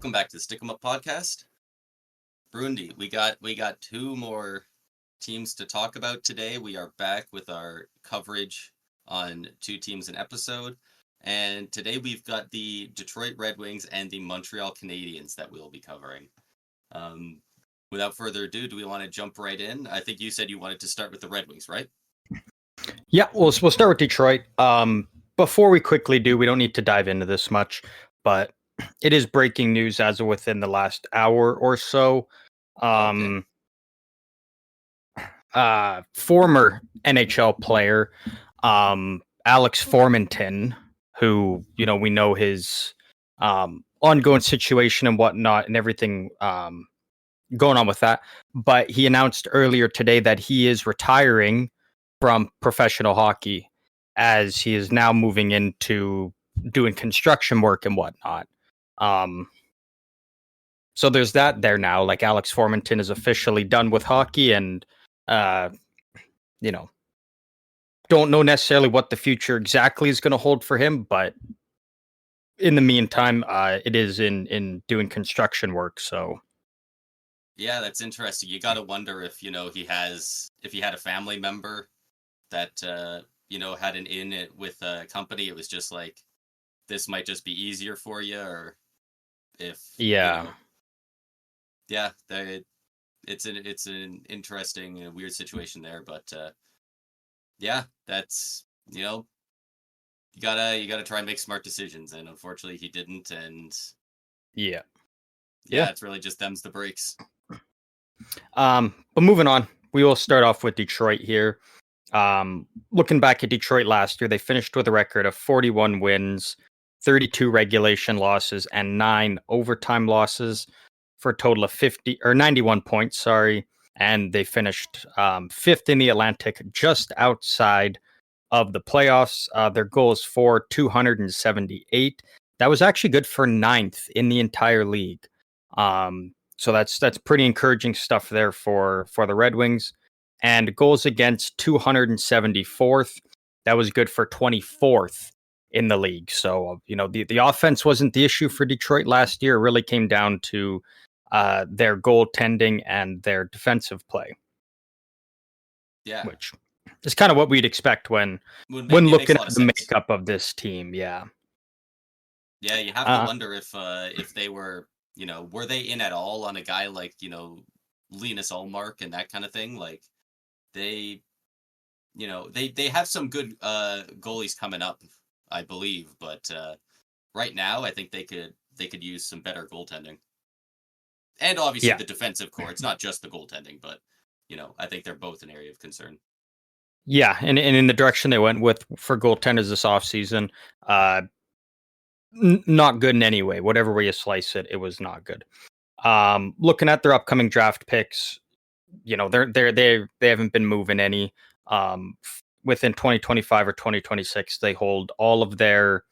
welcome back to the Stick 'em Up podcast. Brundi, we got two more teams to talk about today. We are back with our coverage on two teams an episode, and today we've got the Detroit Red Wings and the Montreal Canadiens that we'll be covering. Without further ado, do we want to jump right in? I think you said you wanted to start with the Red Wings, right? Yeah, we'll start with Detroit. Before we quickly do, we don't need to dive into this much, but it is breaking news as of within the last hour or so. Okay. Former NHL player, Alex Formenton, who, we know his ongoing situation and whatnot and everything going on with that. But he announced earlier today that he is retiring from professional hockey as he is now moving into doing construction work and whatnot. So there's that there now. Like, Alex Formenton is officially done with hockey, and don't know necessarily what the future exactly is going to hold for him, but in the meantime, it is in doing construction work. So yeah, that's interesting. You got to wonder if he had a family member that had an in with a company. It was just like, this might just be easier for you, or if it's an interesting weird situation there. But that's you gotta try and make smart decisions, and unfortunately he didn't. And yeah, it's really just them's the breaks. But moving on, we will start off with Detroit here. Looking back at Detroit last year, they finished with a record of 41 wins, 32 regulation losses, and 9 overtime losses for a total of 91 points. And they finished fifth in the Atlantic, just outside of the playoffs. Their goal is for 278. That was actually good for 9th in the entire league. So that's pretty encouraging stuff there for the Red Wings. And goals against 274th. That was good for 24th in the league. So, the offense wasn't the issue for Detroit last year. It really came down to their goaltending and their defensive play. Yeah. Which is kind of what we'd expect when looking at the makeup of this team. Yeah. Yeah, you have to wonder if they were, were they in at all on a guy like, Linus Ullmark and that kind of thing? Like, they have some good goalies coming up, I believe, but right now I think they could use some better goaltending. And obviously the defensive core. It's not just the goaltending, but I think they're both an area of concern. Yeah, and in the direction they went with for goaltenders this offseason, not good in any way. Whatever way you slice it, it was not good. Looking at their upcoming draft picks, they haven't been moving any. Within 2025 or 2026, they hold all of their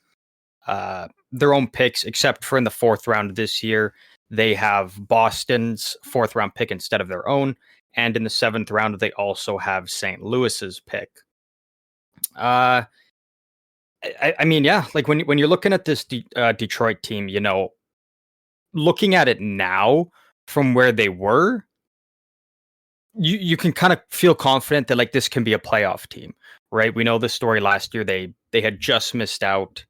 own picks, except for in the 4th round of this year. They have Boston's 4th round pick instead of their own, and in the 7th round, they also have St. Louis's pick. I mean, yeah, like when you're looking at this Detroit team, looking at it now from where they were, you can kind of feel confident that, like, this can be a playoff team, right? We know the story last year. They had just missed out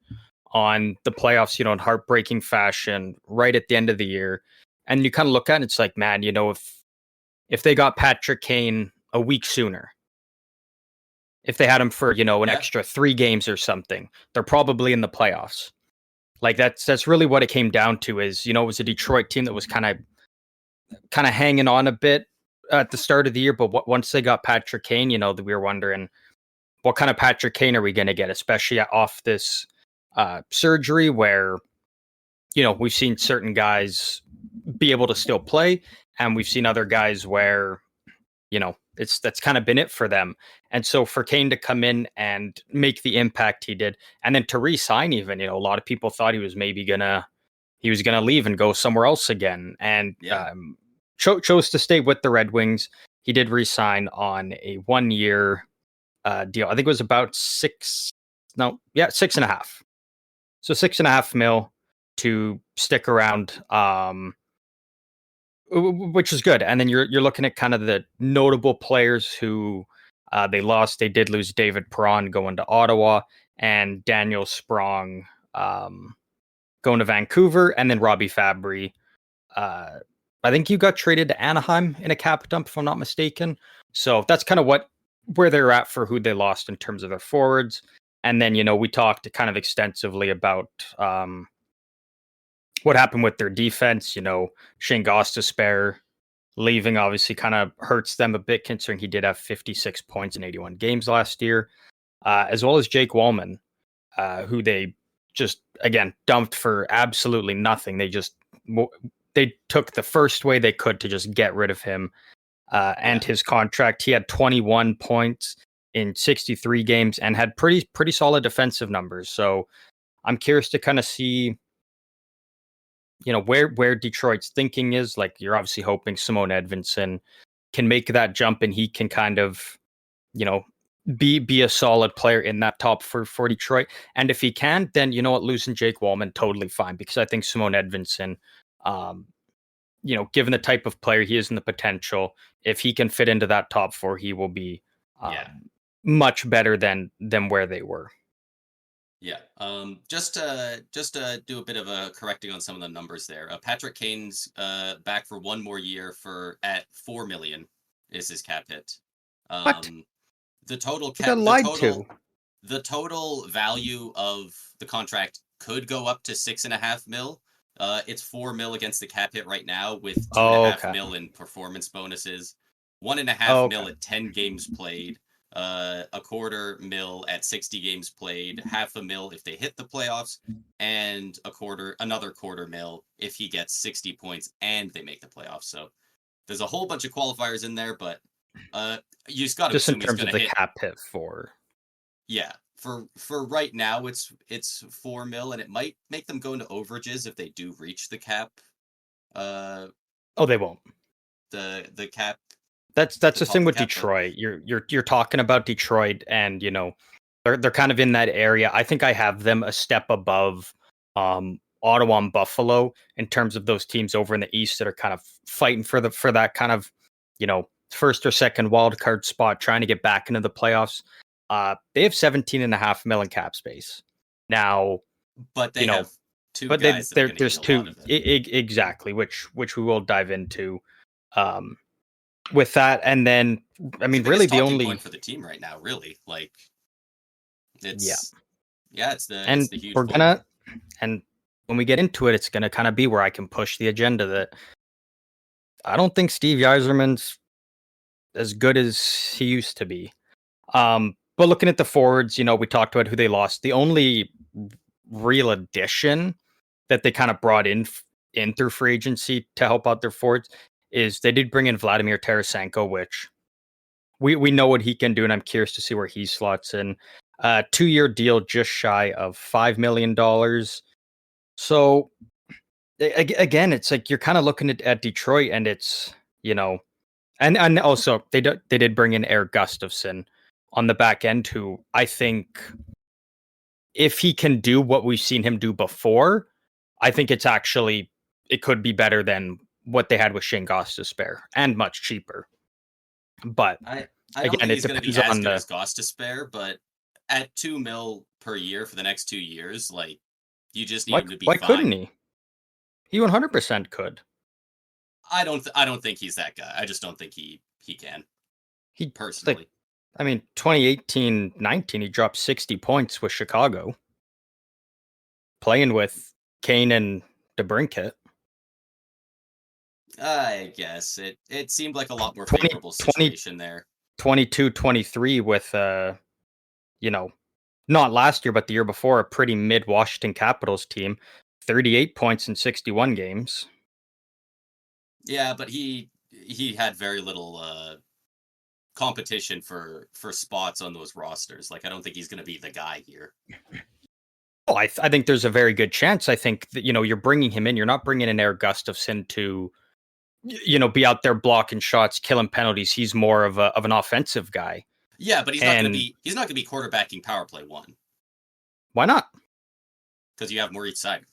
on the playoffs, in heartbreaking fashion right at the end of the year. And you kind of look at it, it's like, man, if they got Patrick Kane a week sooner, if they had him for, an extra 3 games or something, they're probably in the playoffs. Like, that's really what it came down to is, it was a Detroit team that was kind of hanging on a bit at the start of the year. But once they got Patrick Kane, we were wondering, what kind of Patrick Kane are we going to get, especially off this surgery where, we've seen certain guys be able to still play, and we've seen other guys where, that's kind of been it for them. And so for Kane to come in and make the impact he did, and then to re-sign even, a lot of people thought he was maybe gonna leave and go somewhere else again, and chose to stay with the Red Wings. He did re-sign on a 1-year deal. I think it was about 6.5. So $6.5 million. to stick around, which is good. And then you're looking at kind of the notable players who they lost. They did lose David Perron going to Ottawa and Daniel Sprong going to Vancouver, and then Robbie Fabry. I think you got traded to Anaheim in a cap dump, if I'm not mistaken. So that's kind of where they're at for who they lost in terms of their forwards. And then, we talked kind of extensively about what happened with their defense. Shane Gostisbehere leaving obviously kind of hurts them a bit, considering he did have 56 points in 81 games last year, as well as Jake Wallman, who they just, again, dumped for absolutely nothing. They took the first way they could to just get rid of him and his contract. He had 21 points in 63 games and had pretty solid defensive numbers. So I'm curious to kind of see, where Detroit's thinking is. Like, you're obviously hoping Simone Edvinsson can make that jump and he can kind of, be a solid player in that top for Detroit. And if he can, then losing Jake Wallman, totally fine, because I think Simone Edvinsson, given the type of player he is and the potential, if he can fit into that top four, he will be much better than where they were. Yeah. Just to do a bit of a correcting on some of the numbers there. Patrick Kane's back for one more year at $4 million is his cap hit. What? The total value of the contract could go up to $6.5 million. It's $4 million against the cap hit right now, with $2.5 million in performance bonuses, $1.5 million at 10 games played, $250,000 at 60 games played, $500,000 if they hit the playoffs, and another $250,000 if he gets 60 points and they make the playoffs. So there's a whole bunch of qualifiers in there, but you just got to assume he's going to hit. Just in terms of the cap hit for. Yeah, for right now, it's $4 million, and it might make them go into overages if they do reach the cap. They won't. The cap. That's the thing with Detroit. You're talking about Detroit, and they're kind of in that area. I think I have them a step above Ottawa and Buffalo in terms of those teams over in the East that are kind of fighting for that kind of first or second wild card spot, trying to get back into the playoffs. They have $17.5 million cap space now, but they have two guys. There's two exactly, which we will dive into with that, and then really the only point for the team right now, really, like it's it's the huge we're point. And when we get into it, it's gonna kind of be where I can push the agenda that I don't think Steve Yzerman's as good as he used to be. But looking at the forwards, we talked about who they lost. The only real addition that they kind of brought in through free agency to help out their forwards is they did bring in Vladimir Tarasenko, which we know what he can do, and I'm curious to see where he slots in. 2-year deal, just shy of $5 million. So again, it's like you're kind of looking at Detroit, and it's and also they did bring in Eric Gustafsson on the back end, who I think if he can do what we've seen him do before, I think it could be better than what they had with Shane Gostisbehere, and much cheaper. But I don't think he's going to be as good as Gostisbehere, but at $2 million per year for the next 2 years, like, you just need him to be fine. Why couldn't he? He 100% could. I don't think he's that guy. I just don't think he can. He personally. 2018-19, he dropped 60 points with Chicago, playing with Kane and DeBrincat. I guess it seemed like a lot more favorable situation there. 22-23 with not last year, but the year before, a pretty mid Washington Capitals team, 38 points in 61 games. Yeah, but he had very little competition for spots on those rosters. Like, I don't think he's going to be the guy here. Oh, I think there's a very good chance. I think that you're bringing him in. You're not bringing in Eric Gustafsson to be out there blocking shots, killing penalties. He's more of an offensive guy. Yeah, but he's not going to be quarterbacking power play one. Why not? Because you have more each side.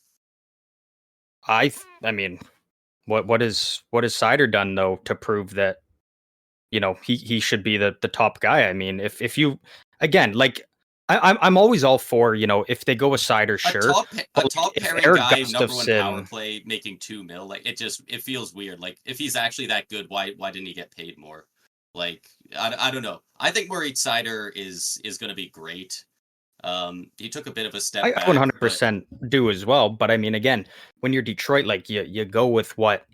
I mean, what is Sider done though to prove that he should be the top guy? I mean, if you again like I'm always all for if they go with Sider, A sure, top a but like top if pairing Eric guy, number one power Gustafson, play, making 2 mil, like it feels weird. Like if he's actually that good, why didn't he get paid more? Like I don't know. I think Moritz Seider is going to be great. He took a bit of a step I back, but 100% do as well. But I mean, again, when you're Detroit, like you go with what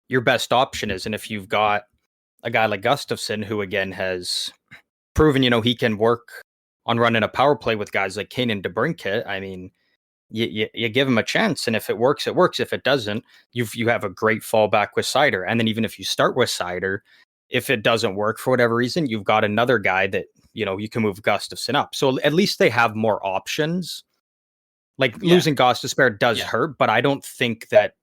your best option is, and if you've got a guy like Gustafson, who again has proven he can work on running a power play with guys like Kane and DeBrincat, I mean, you give him a chance, and if it works, it works. If it doesn't, you have a great fallback with Sider, and then even if you start with Sider, if it doesn't work for whatever reason, you've got another guy that you can move Gustafson up. So at least they have more options. Like yeah, losing Gostisbehere does yeah, hurt, but I don't think that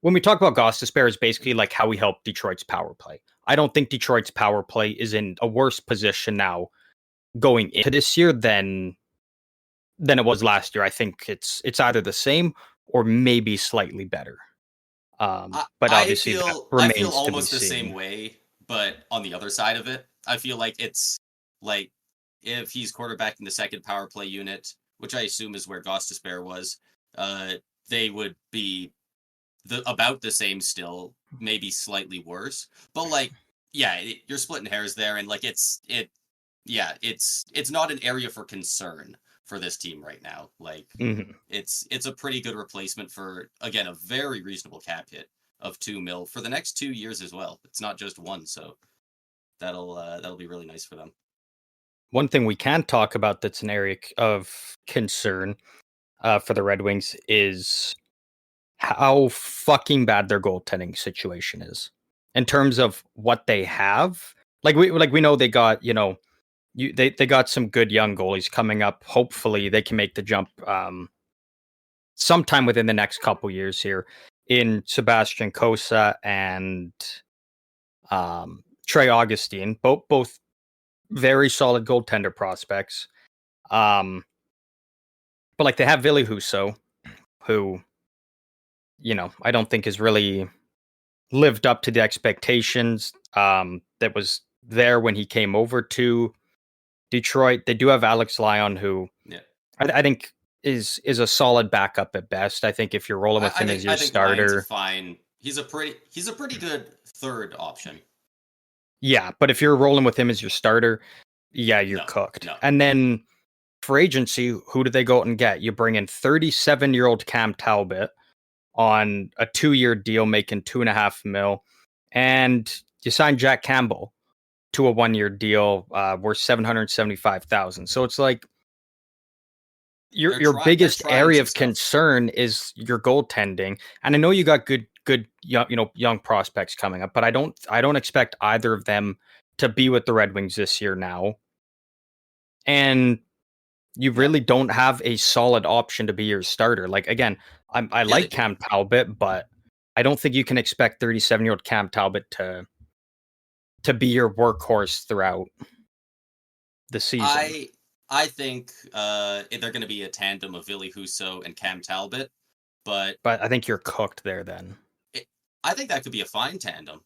when we talk about Gostisbehere is basically like how we help Detroit's power play. I don't think Detroit's power play is in a worse position now going into this year than it was last year. I think it's either the same or maybe slightly better. But obviously that I feel remains to be almost the same seen. way, but on the other side of it, I feel like it's like if he's quarterbacking the second power play unit, which I assume is where Gostisbehere was, uh, they would be about the same still, maybe slightly worse. But like, yeah, you're splitting hairs there, and like yeah, it's not an area for concern for this team right now. Like, Mhm. it's a pretty good replacement for, again, a very reasonable cap hit of 2 mil for the next 2 years as well. It's not just one, so that'll be really nice for them. One thing we can talk about that's an area of concern for the Red Wings is how fucking bad their goaltending situation is in terms of what they have. Like we know they got they got some good young goalies coming up. Hopefully they can make the jump sometime within the next couple years here in Sebastian Kosa and Trey Augustine. Both very solid goaltender prospects. Um, but like they have Ville Husso, who I don't think has really lived up to the expectations that was there when he came over to Detroit. They do have Alex Lyon, who Yeah, I think is a solid backup at best. I think if you're rolling with him as your I think Lyon's a starter, fine. He's a pretty good third option. yeah. But if you're rolling with him as your starter, yeah, you're No, cooked. no, And then for agency, who do they go out and get? You bring in 37-year-old Cam Talbot on a 2-year deal, making 2.5 mil, and you sign Jack Campbell to a 1-year deal worth 775,000. So it's like your they're biggest trying area some of stuff. concern is your goaltending, and I know you got good young prospects coming up, but I don't expect either of them to be with the Red Wings this year now, and you No, really don't have a solid option to be your starter. Like again, I yeah, they like do. Cam Talbot, but I don't think you can expect 37-year-old Cam Talbot to be your workhorse throughout the season. I I think they're going to be a tandem of Ville Husso and Cam Talbot, but But I think you're cooked there then. it, I think that could be a fine tandem.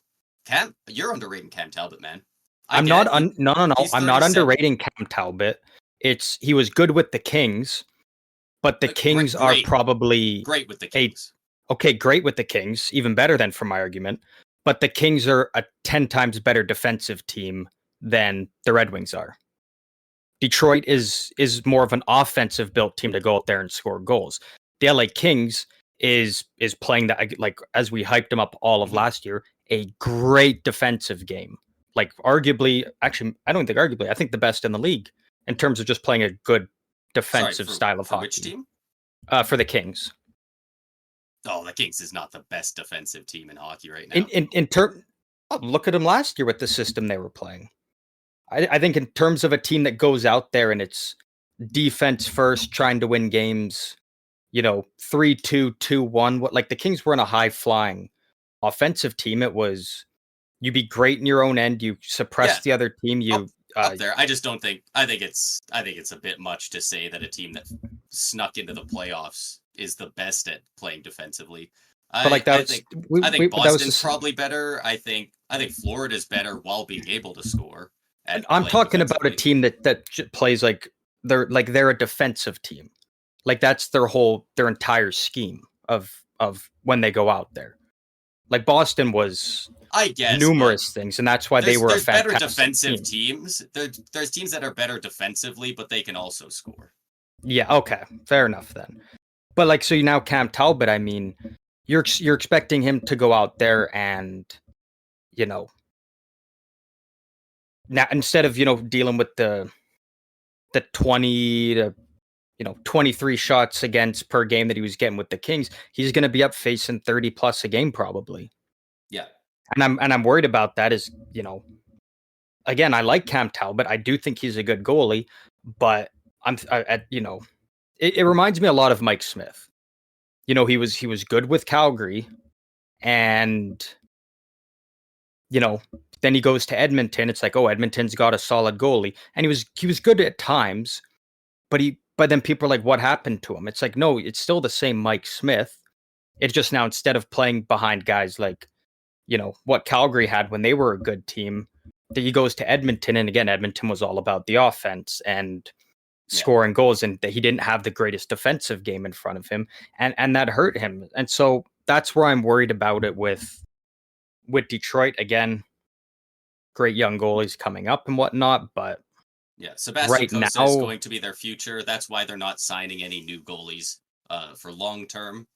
You're underrating Cam Talbot, man. I I'm get not it. no, no, no. He's I'm not 37. underrating Cam Talbot. It's he was good with the Kings, but the Kings are Great, probably great with the a Kings. okay, great with the Kings, even better than for my argument. But the Kings are a 10 times better defensive team than the Red Wings are. Detroit is more of an offensive built team to go out there and score goals. The LA Kings is playing that, like as we hyped them up all of Mhm. last year, a great defensive game. Like arguably, actually, I don't think arguably, I think the best in the league in terms of just playing a good Sorry, defensive style of for which hockey. team? For the Kings, Oh, the Kings is not the best defensive team in hockey right in now. in term, look at them last year with the system they were playing. I think in terms of a team that goes out there and it's defense first, trying to win games, 3-2, 2-1. What like the Kings were in a high flying offensive team. It was you be great in your own end, you Yeah, suppress the other team, up you up there. I just don't think. I think it's a bit much to say that a team that snuck into the playoffs is the best at playing defensively. But like I think that Boston's was probably better. I think Florida's better while being able to score at I'm playing talking about a defensively. team that plays like they're a defensive team. Like that's their entire scheme of when they go out there. Like Boston was I guess, but numerous things, and that's why they were a there's better fantastic defensive team. teams. There's teams that are better defensively, but they can also score. Yeah, okay, fair enough then. But like, so you now Cam Talbot. I mean, you're expecting him to go out there and, you know, now instead of dealing with the 20 to 23 shots against per game that he was getting with the Kings, he's going to be up facing 30 plus a game probably. Yeah. And I'm worried about that is, again, I like Cam Talbot. I do think he's a good goalie, but it reminds me a lot of Mike Smith. He was good with Calgary, and then he goes to Edmonton. It's like, oh, Edmonton's got a solid goalie, and he was good at times, but then people are like, what happened to him? It's like, no, it's still the same Mike Smith. It's just now instead of playing behind guys like, what Calgary had when they were a good team, that he goes to Edmonton, and again, Edmonton was all about the offense and scoring goals, and that he didn't have the greatest defensive game in front of him, and that hurt him. And so that's where I'm worried about it with Detroit. Again, great young goalies coming up and whatnot, but yeah, Sebastian Cossa is going to be their future. That's why they're not signing any new goalies for long term.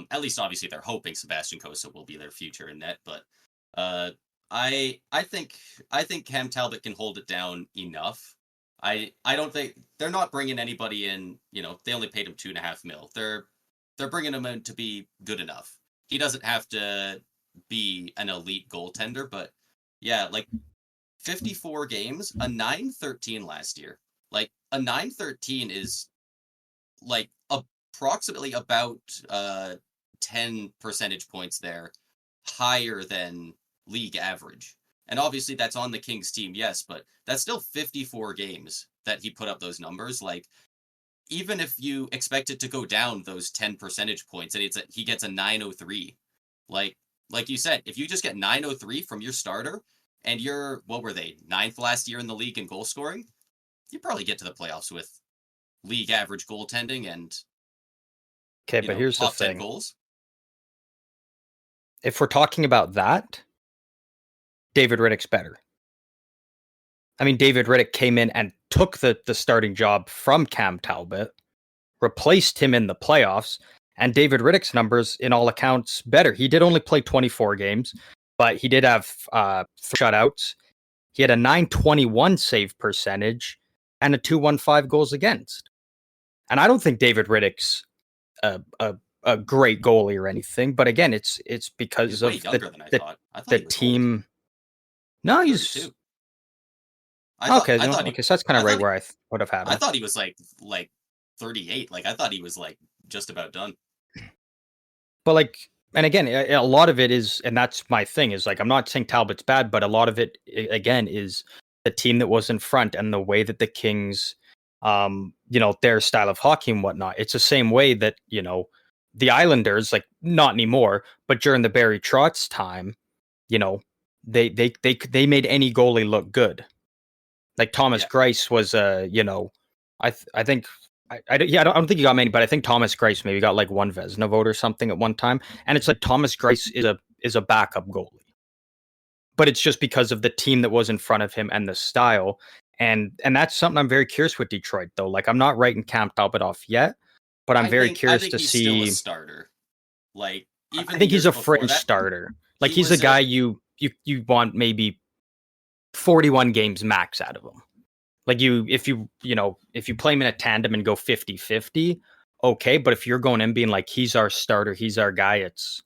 At least, obviously, they're hoping Sebastian Cossa will be their future in net. But I think Cam Talbot can hold it down enough. I don't think they're not bringing anybody in. They only paid him $2.5 million. They're bringing him in to be good enough. He doesn't have to be an elite goaltender, but yeah, like 54 games, a 9-13 last year. Like a 9-13 is like approximately about 10 percentage points there higher than league average. And obviously that's on the Kings team, yes, but that's still 54 games that he put up those numbers. Like, even if you expect it to go down those 10 percentage points and he gets a 903, like you said, if you just get 903 from your starter and you're, what were they, 9th last year in the league in goal scoring, you probably get to the playoffs with league average goaltending and but here's the top 10 thing. Goals. If we're talking about that, David Rittich's better. I mean, David Rittich came in and took the starting job from Cam Talbot, replaced him in the playoffs, and David Rittich's numbers, in all accounts, better. He did only play 24 games, but he did have 3 shutouts. He had a .921 save percentage and a .215 goals against. And I don't think David Rittich's a great goalie or anything, but again, it's because he's of way younger than I thought. I thought the he was team. Old. No, he's 32. Okay, so that's kind of right where I would have had him. I thought he was like 38. Like, I thought he was like just about done. But like, and again, a lot of it is, and that's my thing, is like, I'm not saying Talbot's bad, but a lot of it, again, is the team that was in front and the way that the Kings, their style of hockey and whatnot. It's the same way that, the Islanders, like, not anymore, but during the Barry Trotz time, they made any goalie look good. Like Thomas Greiss was, I think, I don't think he got many, but I think Thomas Greiss maybe got like one Vezina vote or something at one time. And it's like Thomas Greiss is a backup goalie, but it's just because of the team that was in front of him and the style. And that's something I'm very curious with Detroit, though. Like, I'm not writing Cam Talbot off yet, but I'm very curious to see. Still a starter. Like, even I think he's a fringe starter. Like, he's a guy you want maybe 41 games max out of him. Like, if you play him in a tandem and go 50-50, okay. But if you're going in being like, he's our starter, he's our guy, it's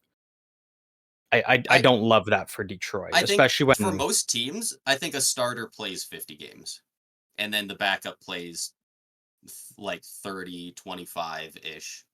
I don't love that for Detroit, especially when for most teams, I think a starter plays 50 games and then the backup plays like 30, 25-ish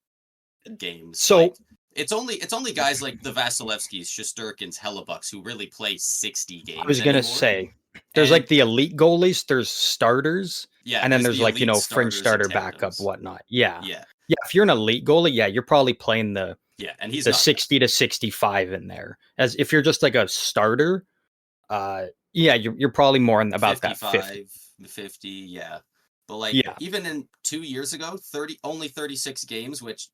games. So like, it's only guys like the Vasilevskis, Shesterkins, Hellebucks who really play 60 games. I was gonna say there's like the elite goalies, there's starters, and then there's like fringe starter, backup, whatnot. Yeah. Yeah, if you're an elite goalie, yeah, you're probably playing the and he's the not 60 to 65 in there. As if you're just like a starter, yeah, you're probably more in about that 50. 55, 50, yeah. But like Yeah. even in 2 years ago, only 36 games, which,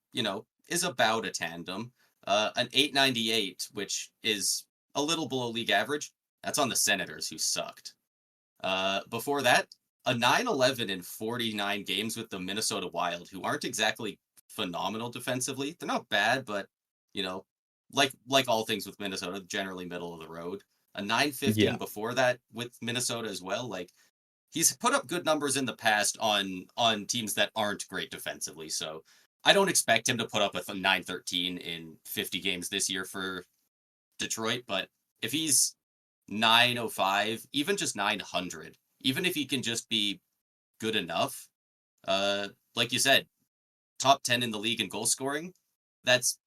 is about a tandem. An 898, which is a little below league average. That's on the Senators, who sucked. Before that, a 911 in 49 games with the Minnesota Wild, who aren't exactly phenomenal defensively. They're not bad, but you know, like all things with Minnesota, generally middle of the road. A 915 Yeah. before that with Minnesota as well. Like he's put up good numbers in the past on teams that aren't great defensively. So I don't expect him to put up a 913 in 50 games this year for Detroit, but if he's 905, even just 900, even if he can just be good enough, like you said, top 10 in the league in goal scoring, that's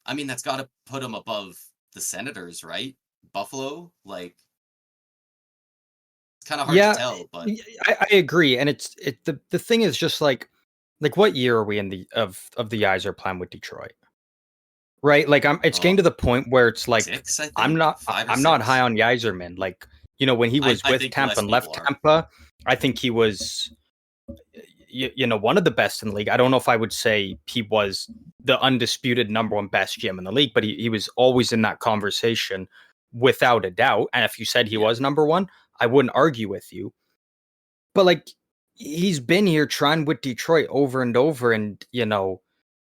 that's got to put him above the Senators, right? Buffalo, like it's kind of hard to Yeah, tell, but I agree, and the thing is just like what year are we in the Yzer plan with Detroit? Right? Like it's getting oh, to the point where it's like 6, I think, 5 or I'm not high 6. on Yzerman. Like, when he was I with think Tampa less and people left are. Tampa, I think he was one of the best in the league. I don't know if I would say he was the undisputed number one best GM in the league, but he was always in that conversation without a doubt. And if you said he Yeah, was number one, I wouldn't argue with you. But like he's been here trying with Detroit over and over, and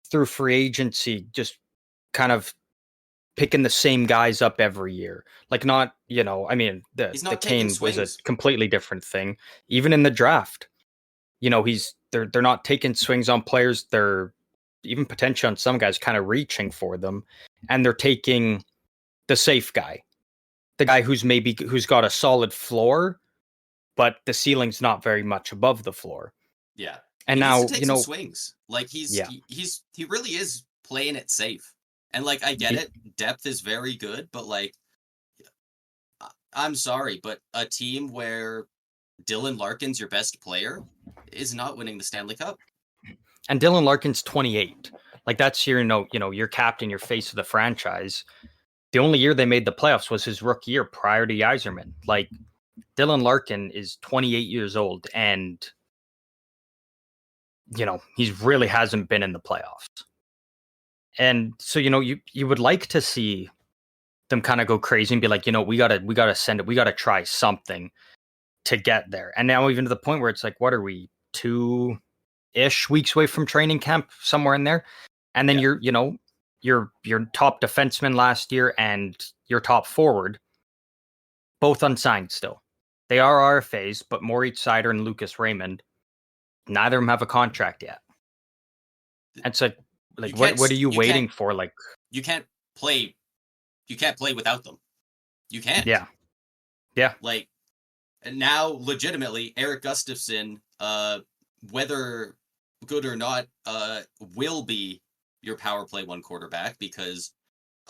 through free agency, just kind of picking the same guys up every year. Like not, the he's the not taking Kane was a swings. completely different thing. Even in the draft, they're not taking swings on players. They're even potentially on some guys kind of reaching for them, and they're taking the safe guy, the guy who's got a solid floor, but the ceiling's not very much above the floor. Yeah, And he needs to now, take some swings. Like yeah, he really is playing it safe. And like I get he- it, depth is very good, but like I'm sorry, but a team where Dylan Larkin's your best player is not winning the Stanley Cup. and Dylan Larkin's 28. Like that's your captain, your face of the franchise. The only year they made the playoffs was his rookie year prior to Yzerman. Like Dylan Larkin is 28 years old, and he really hasn't been in the playoffs. And so you would like to see them kind of go crazy and be like, we gotta send it, we gotta try something to get there. And now even to the point where it's like, what are we, 2-ish weeks away from training camp, somewhere in there? And then Yeah. your top defenseman last year and your top forward, both unsigned still. They are RFAs, but Moritz Seider and Lucas Raymond, neither of them have a contract yet. And so, You like, can't what are you you can't waiting for? Like, you can't play you can't play without them. You can't. yeah, yeah, Like and now legitimately Eric Gustafson, whether good or not, will be your power play one quarterback, because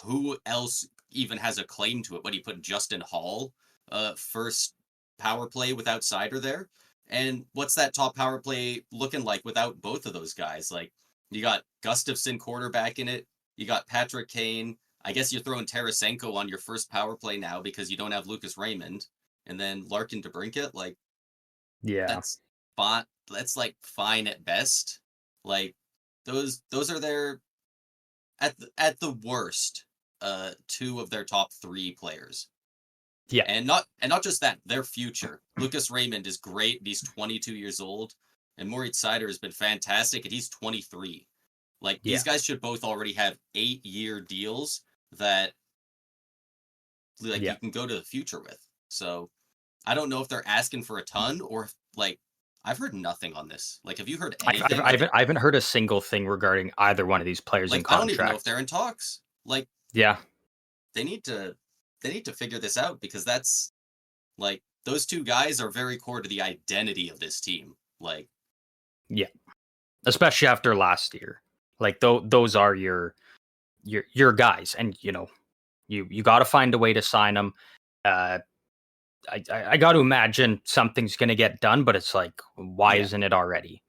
who else even has a claim to it? What, he put Justin Hall first power play without Sider there? And what's that top power play looking like without both of those guys? Like you got Gustafson quarterback in it, you got Patrick Kane. I guess you're throwing Tarasenko on your first power play now because you don't have Lucas Raymond, and then Larkin to Brinkett. Like yeah, that's fine. That's like fine at best. Like those are their at the worst, two of their top three players. yeah, And not just that, their future. Lucas Raymond is great. He's 22 years old, and Moritz Seider has been fantastic, and he's 23. Like yeah. these guys should both already have 8-year deals that like Yeah. you can go to the future with. So I don't know if they're asking for a ton, or if, like, I've heard nothing on this. Like, have you heard anything? I haven't heard a single thing regarding either one of these players in I don't even know if contract. they're in talks. Like, Yeah, they need to figure this out, because that's like those two guys are very core to the identity of this team. Like, yeah. Especially after last year, like those are your guys, and you got to find a way to sign them. Uh, I got to imagine something's going to get done, but it's like, why yeah, isn't it already?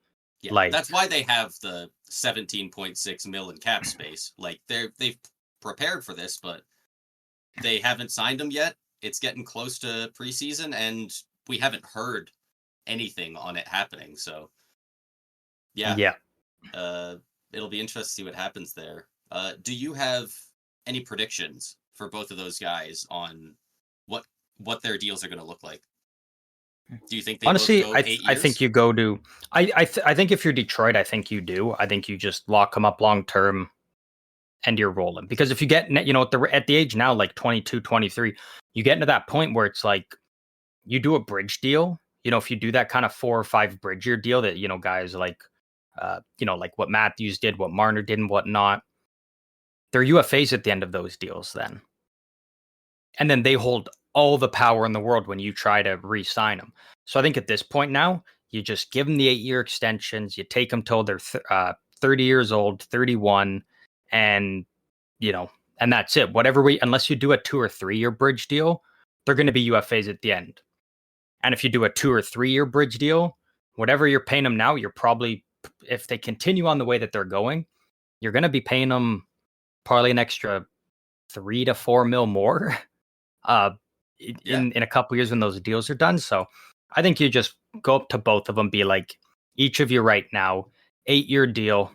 Yeah, Like, that's why they have the 17.6 mil in cap space. Like they've prepared for this, but they haven't signed him yet. It's getting close to preseason, and we haven't heard anything on it happening. So, yeah, yeah. uh, it'll be interesting to see what happens there. Do you have any predictions for both of those guys on what their deals are going to look like? Do you think they both Honestly, go 8 I think years? you go to I think if you're Detroit, I think you do. I think you just lock them up long term and you're rolling. Because if you get at the age now like 22, 23, you get into that point where it's like you do a bridge deal. If you do that kind of 4 or 5 bridge year deal that guys like like what Matthews did, what Marner did, and whatnot, they're UFAs at the end of those deals then. And then they hold all the power in the world when you try to re-sign them. So I think at this point now, you just give them the 8-year extensions. You take them till they're 30 years old, 31, and and that's it. Unless you do a 2 or 3-year bridge deal, they're going to be UFAs at the end. And if you do a 2 or 3-year bridge deal, whatever you're paying them now, you're probably, if they continue on the way that they're going, you're going to be paying them probably an extra 3 to 4 mil more uh, Yeah. in a couple years when those deals are done. So I think you just go up to both of them, be like, each of you right now, 8-year deal,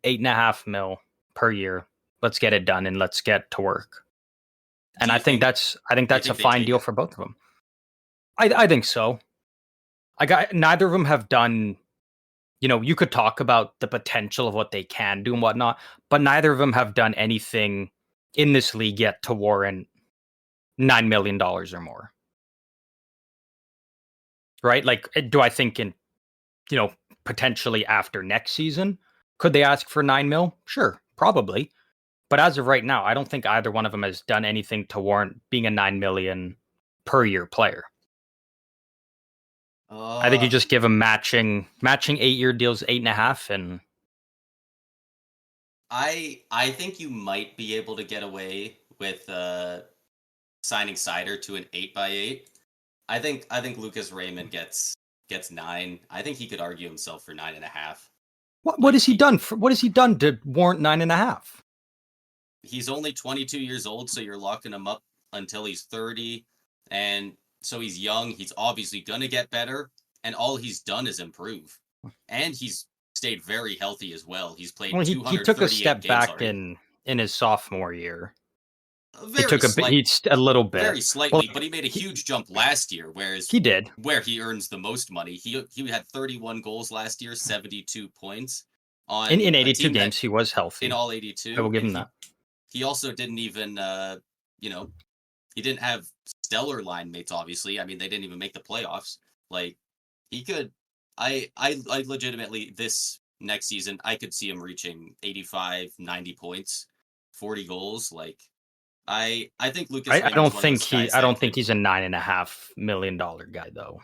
8.5 mil per year. Let's get it done and let's get to work. And I think that's Do you a think they fine take deal it? for both of them. I think so. Neither of them have done. You could talk about the potential of what they can do and whatnot, but neither of them have done anything in this league yet to warrant $9 million or more. Right? Like, do I think potentially after next season, could they ask for 9 mil? Sure, probably. But as of right now, I don't think either one of them has done anything to warrant being a 9 million per year player. I think you Uh, just give them matching 8-year deals, 8.5, and I think you might be able to get away with signing Sider to an 8x8. I think Lucas Raymond gets 9. I think he could argue himself for 9.5. what Like has he done? What has he done to warrant 9.5? he's only 22 years old, so you're locking him up until he's 30, and so he's young. He's obviously gonna get better, and all he's done is improve, and he's stayed very healthy as well. He's played Well, he took a 238 step games back already. in his sophomore year. He Very took a bit, slight, he's a little bit. very Well, slightly, but he made a huge jump last year, whereas he did where he earns the most money, he had 31 goals last year, 72 points in on a 82 team that games. He was in healthy. all I will 82, give and him that. he also didn't even you know he didn't have stellar line mates. Obviously, I mean they didn't even make the playoffs. Like he could, I legitimately this next season I could see him reaching 85, 90 points, 40 goals. Like I think Lucas I Raymond's don't one of think those guys that could he's a $9.5 million guy though.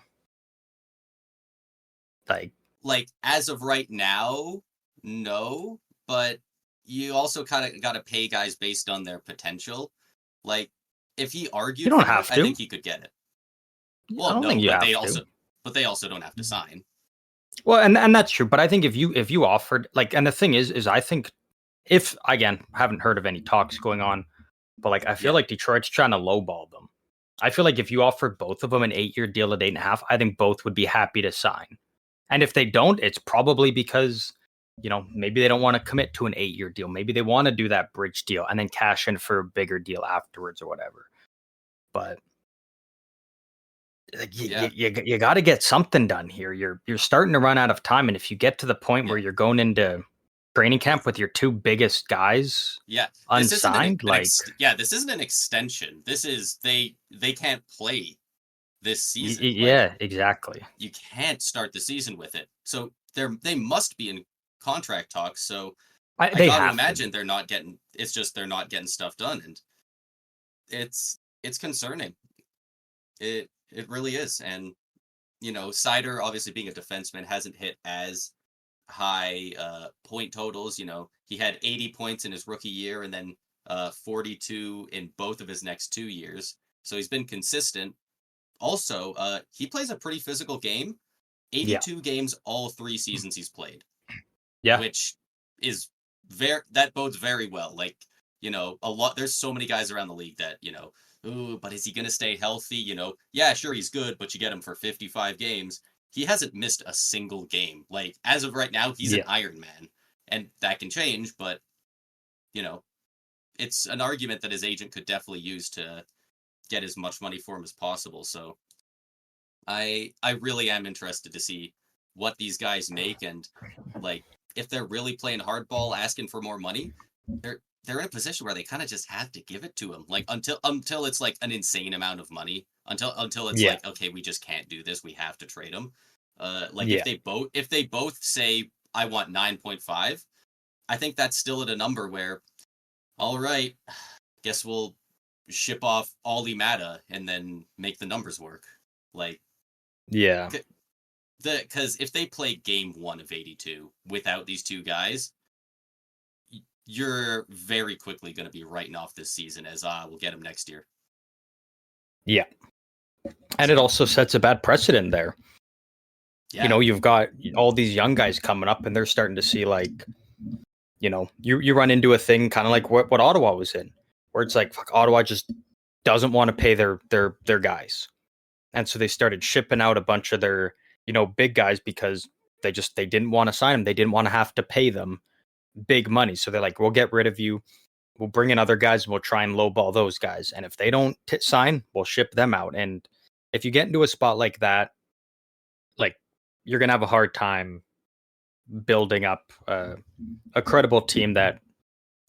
Like, like as of right now, no, but you also kind of got to pay guys based on their potential. Like if he you argued don't for it, have I to. think he could get it. I Well, don't think no, you but have to. they also don't have to sign. Well, and that's true. But I think if you offered, like, and the thing is I think, if again, haven't heard of any talks going on, but like I feel Yeah. like Detroit's trying to lowball them. I feel like if you offered both of them an 8-year deal at 8.5, I think both would be happy to sign. And if they don't, it's probably because maybe they don't want to commit to an 8-year deal. Maybe they want to do that bridge deal and then cash in for a bigger deal afterwards or whatever. But like, Yeah. you got to get something done here. You're starting to run out of time, and if you get to the point Yeah. where you're going into training camp with your 2 biggest guys Yeah. This isn't unsigned, like, yeah, this isn't an extension. This is they can't play this season. Like yeah, exactly. you can't start the season with it. So they must be in contract talks. So I They got to have to imagine be. they're not getting. It's just they're not getting stuff done, and it's concerning. It really is, and Sider obviously being a defenseman hasn't hit as high point totals. He had 80 points in his rookie year, and then 42 in both of his next 2 years. So he's been consistent. Also, he plays a pretty physical game. 82 games all 3 seasons he's played. Yeah. Which is that bodes very well. Like, there's so many guys around the league that, ooh, but is he going to stay healthy? Yeah, sure, he's good, but you get him for 55 games. He hasn't missed a single game. Like, as of right now, he's an Iron Man. And that can change, but, it's an argument that his agent could definitely use to get as much money for him as possible. So I really am interested to see what these guys make, and like if they're really playing hardball, asking for more money, they're in a position where they kind of just have to give it to him, like until it's like an insane amount of money, until it's like, okay, we just can't do this, we have to trade him. If they both say I want 9.5, I think that's still at a number where, all right, guess we'll ship off Ollie Mata and then make the numbers work. Like, yeah, because if they play game 1 of 82 without these two guys, you're very quickly going to be writing off this season as we'll get him next year. Yeah, and it also sets a bad precedent there. Yeah. You've got all these young guys coming up, and they're starting to see like, you run into a thing kind of like what Ottawa was in, where it's like, fuck, Ottawa just doesn't want to pay their guys. And so they started shipping out a bunch of their, big guys because they didn't want to sign them. They didn't want to have to pay them big money. So they're like, we'll get rid of you. We'll bring in other guys and we'll try and lowball those guys. And if they don't sign, we'll ship them out. And if you get into a spot like that, like, you're going to have a hard time building up a credible team that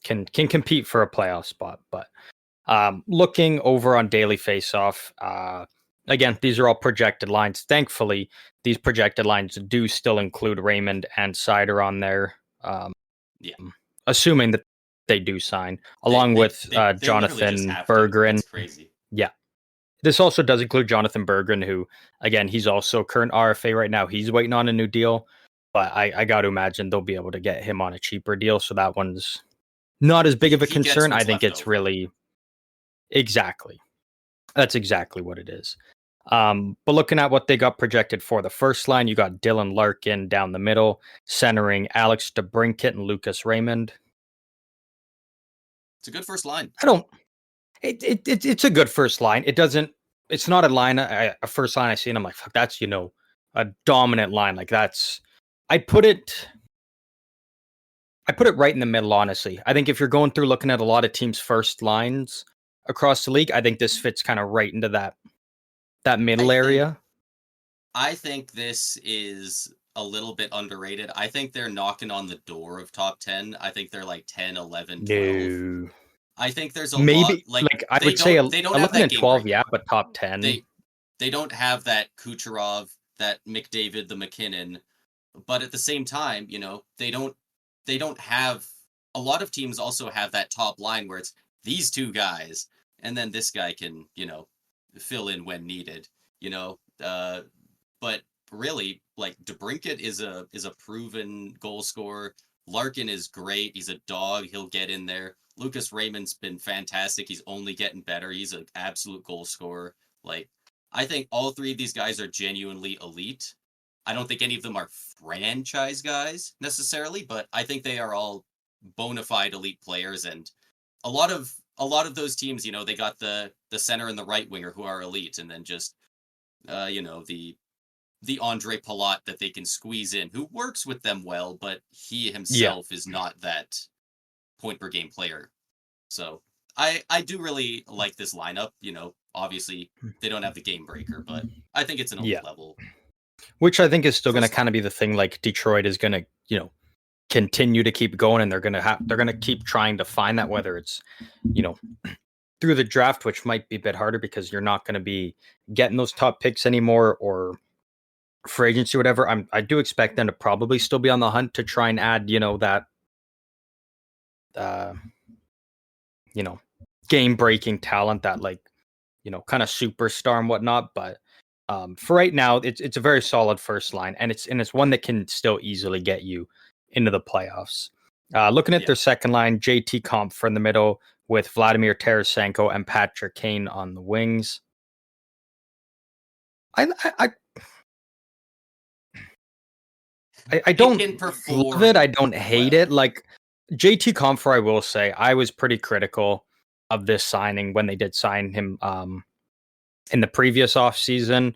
can compete for a playoff spot. But looking over on Daily Faceoff, again, these are all projected lines. Thankfully, these projected lines do still include Raymond and Sider on there. Assuming that they do sign, along with Jonathan Berggren. It's crazy. Yeah. This also does include Jonathan Berggren, who, again, he's also current RFA right now. He's waiting on a new deal, but I got to imagine they'll be able to get him on a cheaper deal. So that one's not as big of a concern. I think it's really... Exactly. That's exactly what it is. But looking at what they got projected for the first line, you got Dylan Larkin down the middle, centering Alex DeBrincat and Lucas Raymond. It's a good first line. It's a good first line. It's not a first line I see and I'm like, fuck, that's, a dominant line. Like I'd put it right in the middle, honestly. I think if you're going through looking at a lot of teams' first lines across the league, I think this fits kind of right into that middle area. I think this is a little bit underrated. I think they're knocking on the door of top 10. I think they're like 10, 11, 12. No. I think there's a maybe lot, like I would say they don't 11 have that and 12, yeah, but top 10. They don't have that Kucherov, that McDavid, the McKinnon, but at the same time, they don't have... A lot of teams also have that top line where it's these two guys, and then this guy can, fill in when needed, but really, like, DeBrincat is a proven goal scorer. Larkin is great. He's a dog. He'll get in there. Lucas Raymond's been fantastic. He's only getting better. He's an absolute goal scorer. Like, I think all three of these guys are genuinely elite. I don't think any of them are franchise guys necessarily, but I think they are all bona fide elite players. And a lot of those teams, they got the center and the right winger who are elite, and then just the Andre Palat that they can squeeze in, who works with them well, but he himself is not that point per game player. So I do really like this lineup. Obviously they don't have the game breaker, but I think it's an elite level. Which I think is still going to kind of be the thing. Like, Detroit is going to, continue to keep going, and they're going to keep trying to find that, whether it's, through the draft, which might be a bit harder because you're not going to be getting those top picks anymore, or free agency or whatever. I do expect them to probably still be on the hunt to try and add, that, game breaking talent, that, like, kind of superstar and whatnot. But for right now, it's a very solid first line, and it's one that can still easily get you into the playoffs. Looking at their second line, JT Compher in the middle with Vladimir Tarasenko and Patrick Kane on the wings. I don't can love it. I perform don't hate well. it. Like JT Comfer, I will say, I was pretty critical of this signing when they did sign him in the previous offseason.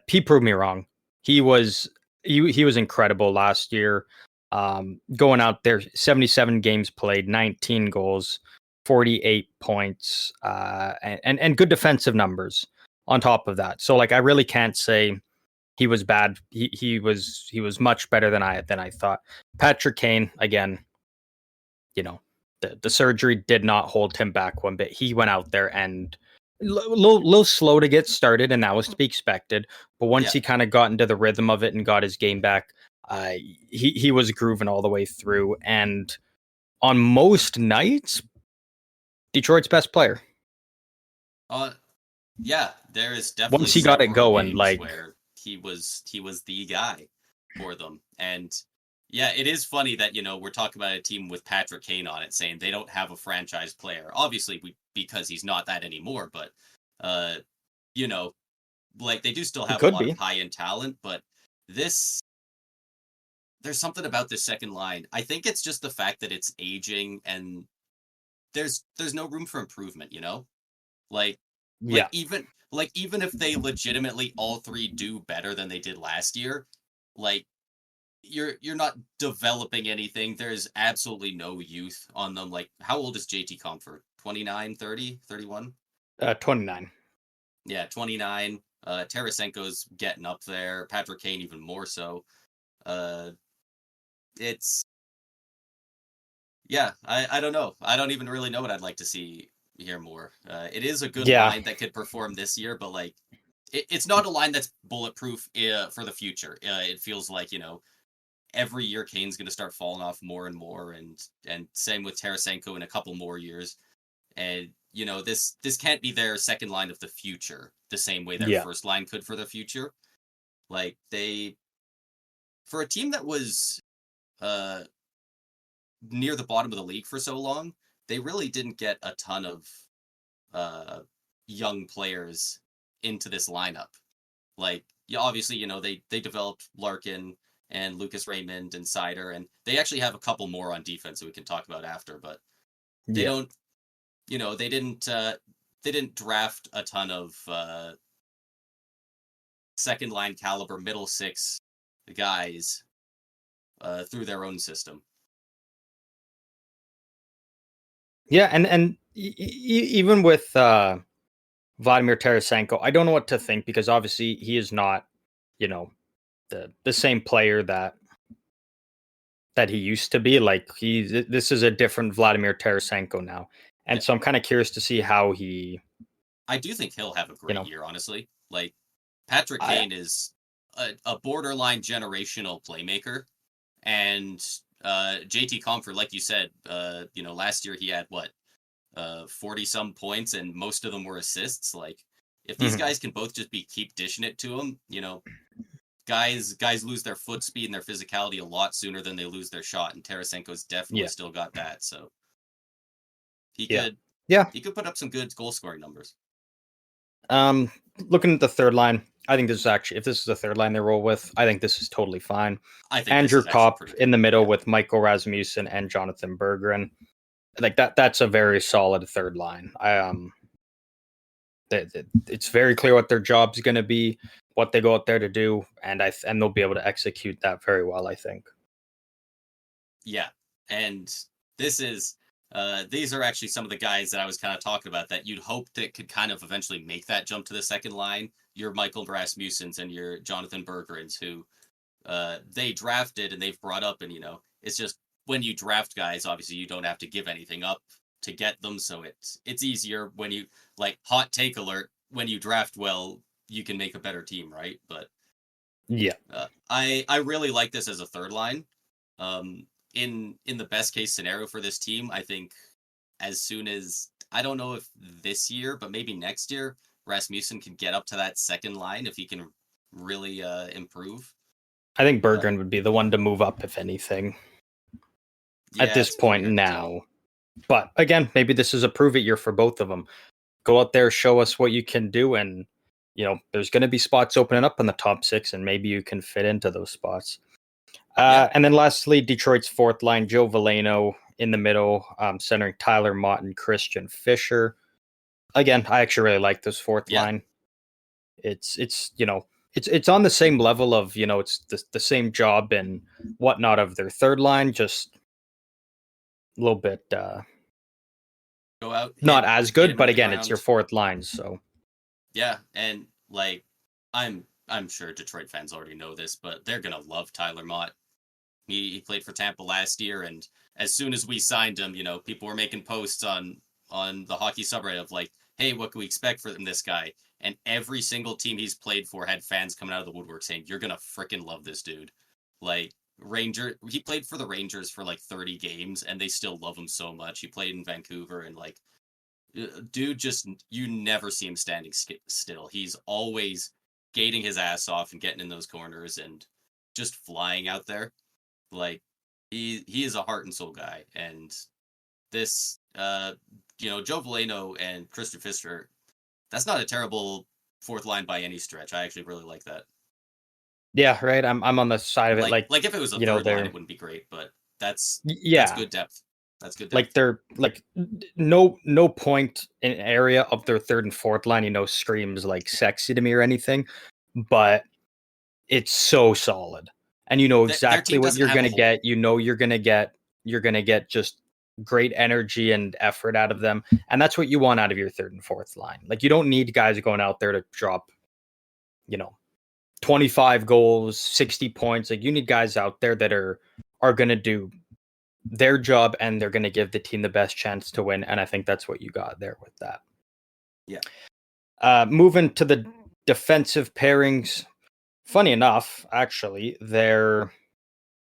He proved me wrong. He was he was incredible last year. Going out there, 77 games played, 19 goals, 48 points, and good defensive numbers on top of that. So like I really can't say he was bad. He was much better than I thought. Patrick Kane, again, you know, the surgery did not hold him back one bit. He went out there and little slow to get started, and that was to be expected. But once Yeah. he kind of got into the rhythm of it and got his game back, he was grooving all the way through. And on most nights, Detroit's best player. Yeah, there is definitely Once he got it several going, games like where he was the guy for them. And yeah, it is funny that, we're talking about a team with Patrick Kane on it saying they don't have a franchise player. Obviously, because he's not that anymore, but uh, you know, like they do still he have a could lot of be. high-end talent, but this there's something about this second line. I think it's just the fact that it's aging and there's no room for improvement. Like Yeah, even if they legitimately all three do better than they did last year, like you're not developing anything. There's absolutely no youth on them. Like how old is JT Comfort? 29, 30, 31? 29. Yeah, 29. Tarasenko's getting up there. Patrick Kane even more so. Uh it's Yeah, I don't know. I don't even really know what I'd like to see here more. It is a good Yeah, line that could perform this year, but like it's not a line that's bulletproof for the future. It feels like every year Kane's going to start falling off more and more, and same with Tarasenko in a couple more years. And this can't be their second line of the future the same way their yeah, first line could for the future. Like for a team that was uh near the bottom of the league for so long, they really didn't get a ton of uh, young players into this lineup. Like, yeah, obviously, they developed Larkin and Lucas Raymond and Sider, and they actually have a couple more on defense that we can talk about after. But they yeah. don't, they didn't draft a ton of second line caliber middle six guys through their own system. Yeah, and even with Vladimir Tarasenko, I don't know what to think because obviously he is not, you know, the same player that he used to be. Like this is a different Vladimir Tarasenko now, Yeah, and so I'm kind of curious to see how he, I do think he'll have a you great know, year, honestly. Like Patrick I Kane is a borderline generational playmaker, and JT Comfort, like you said, last year he had what 40 some points, and most of them were assists. Like if these mhm. guys can both just keep dishing it to him, guys lose their foot speed and their physicality a lot sooner than they lose their shot, and Tarasenko's definitely Yeah, still got that. So he yeah, could yeah. he could put up some good goal scoring numbers. Um, Looking at the third line, I think this is actually if this is the third line they roll with, I think this is totally fine. I think this Andrew is actually Kopp pretty in good. the middle Yeah. with Michael Rasmussen and Jonathan Berggren. Like that's a very solid third line. It's very clear what their job's going to be, what they go out there to do, and they'll be able to execute that very well. I think. Yeah, and this is these are actually some of the guys that I was kind of talking about that you'd hope that could kind of eventually make that jump to the second line. Your Michael Rasmussens and your Jonathan Bergerins, who they drafted and they've brought up, and it's just when you draft guys, obviously you don't have to give anything up to get them, so it's easier when you like hot take alert when you draft well, you can make a better team, right? But Yeah, I really like this as a third line. In the best case scenario for this team, I think as soon as I don't know if this year, but maybe next year, Rasmussen can get up to that second line if he can really improve. I think Uh, Berggren would be the one to move up if anything at yeah, this it's really point hard to tell. now. But again, maybe this is a prove it year for both of them. Go out there, show us what you can do, and there's going to be spots opening up in the top six, and maybe you can fit into those spots. And then lastly, Detroit's fourth line, Joe Veleno in the middle, centering Tyler Mott and Christian Fischer. Again, I actually really like this fourth line. It's it's on the same level of, it's the same job and whatnot of their third line, just a little bit Go out, not as good, but the again, it's your ground. fourth line, so Yeah, and like I'm sure Detroit fans already know this, but they're gonna love Tyler Mott. He played for Tampa last year, and as soon as we signed him, people were making posts on the hockey subreddit of like, hey, what can we expect from this guy? And every single team he's played for had fans coming out of the woodwork saying, you're gonna freaking love this dude. Like he played for the Rangers for like 30 games, and they still love him so much. He played in Vancouver, and like, dude, just you never see him standing still. He's always gating his ass off and getting in those corners and just flying out there. Like he is a heart and soul guy, and this Joe Veleno and Christian Fischer, that's not a terrible fourth line by any stretch. I actually really like that. Yeah, right. I'm on the side of it. Like if it was a third line, it wouldn't be great, but that's good depth. That's good depth. Like they're like no point in area of their third and fourth line, screams like sexy to me or anything, but it's so solid. And you know exactly what you're gonna get. You're gonna get just great energy and effort out of them. And that's what you want out of your third and fourth line. Like you don't need guys going out there to drop, 25 goals, 60 points. Like you need guys out there that are going to do their job and they're going to give the team the best chance to win. And I think that's what you got there with that. Yeah. Moving to the defensive pairings. Funny enough, actually, their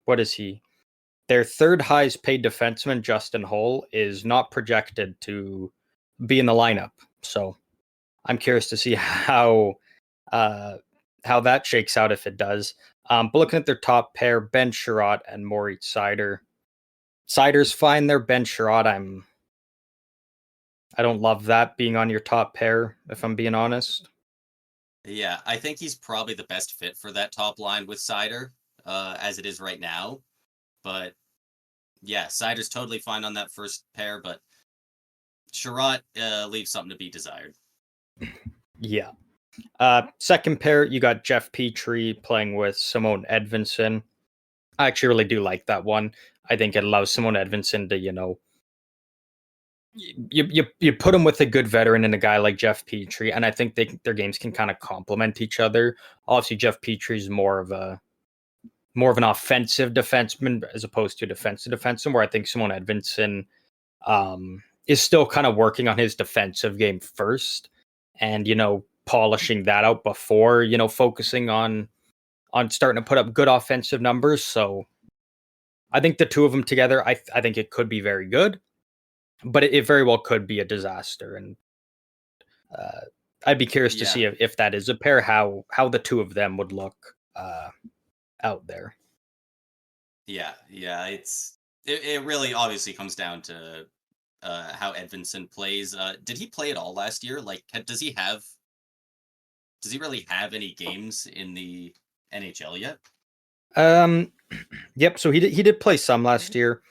third highest paid defenseman, Justin Holl, is not projected to be in the lineup. So I'm curious to see how that shakes out if it does. But looking at their top pair, Ben Sherratt and Moritz Seider. Seider's fine there. Ben Sherratt, I don't love that being on your top pair, if I'm being honest. Yeah, I think he's probably the best fit for that top line with Seider, as it is right now. But yeah, Seider's totally fine on that first pair, but Sherratt leaves something to be desired. Yeah. Second pair, you got Jeff Petrie playing with Simone Edvinsson. I actually really do like that one. I think it allows Simone Edvinsson to, you put him with a good veteran and a guy like Jeff Petrie, and I think their games can kind of complement each other. Obviously, Jeff Petrie's more of an offensive defenseman as opposed to a defensive defenseman, where I think Simone Edvinsson is still kind of working on his defensive game first, and polishing that out before focusing on starting to put up good offensive numbers. So I think the two of them together, I think it could be very good, but it very well could be a disaster. And I'd be curious to see if that is a pair, how the two of them would look out there. Yeah. It really obviously comes down to how Edvinsson plays. Did he play at all last year? Like, does he really have any games in the NHL yet? Yep. So he did play some last year.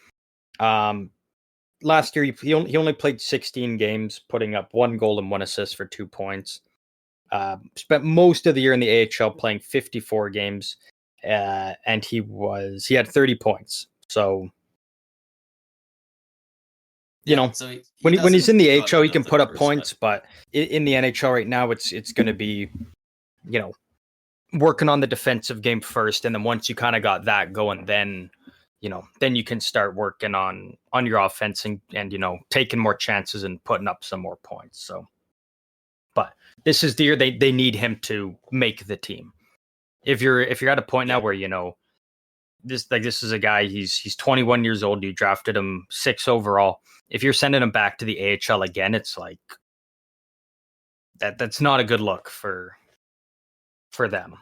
Last year he only played 16 games, putting up 1 goal and 1 assist for 2 points. Spent most of the year in the AHL playing 54 games, and he had 30 points. So when he's in the AHL, he can put up points, but in the NHL right now, it's going to be, working on the defensive game first, and then once you kind of got that going, then you can start working on your offense and taking more chances and putting up some more points. So, but this is the year they need him to make the team. If you're at a point now where this is a guy, he's 21 years old, you drafted him 6 overall. If you're sending him back to the AHL again, it's like that's not a good look for them.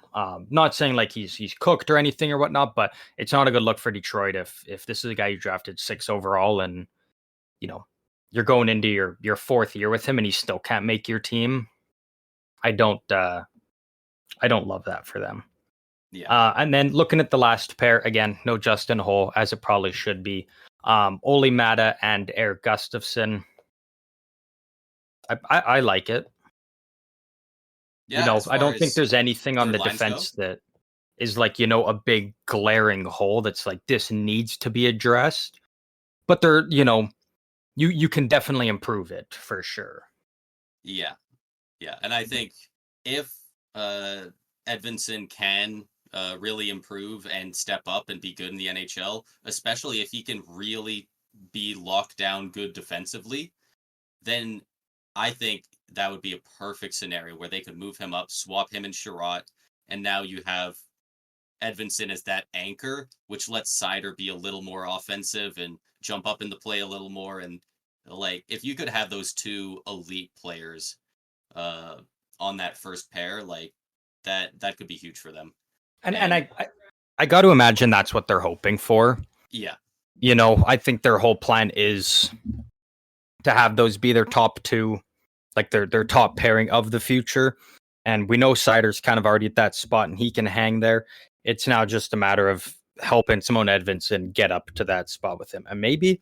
Not saying like he's cooked or anything or whatnot, but it's not a good look for Detroit if this is a guy you drafted 6 overall and you're going into your 4th year with him and he still can't make your team. I don't love that for them. Yeah. And then looking at the last pair again, no Justin Holl as it probably should be. Oli Mata and Eric Gustafsson. I like it. Yeah, as I far don't think as there's anything on third the lines go. defense that is like, a big glaring hole that's like this needs to be addressed. But they're, you can definitely improve it for sure. Yeah. Yeah. And I think if Edvinsson can really improve and step up and be good in the NHL, especially if he can really be locked down good defensively, then I think that would be a perfect scenario where they could move him up, swap him and Sherratt, and now you have Edvinsson as that anchor, which lets Seider be a little more offensive and jump up in the play a little more. And like, if you could have those two elite players uh, on that first pair, like that could be huge for them. And I got to imagine that's what they're hoping for. Yeah, I think their whole plan is to have those be their top two, like their top pairing of the future. And we know Seider's kind of already at that spot and he can hang there. It's now just a matter of helping Simone Edvinsson get up to that spot with him. And maybe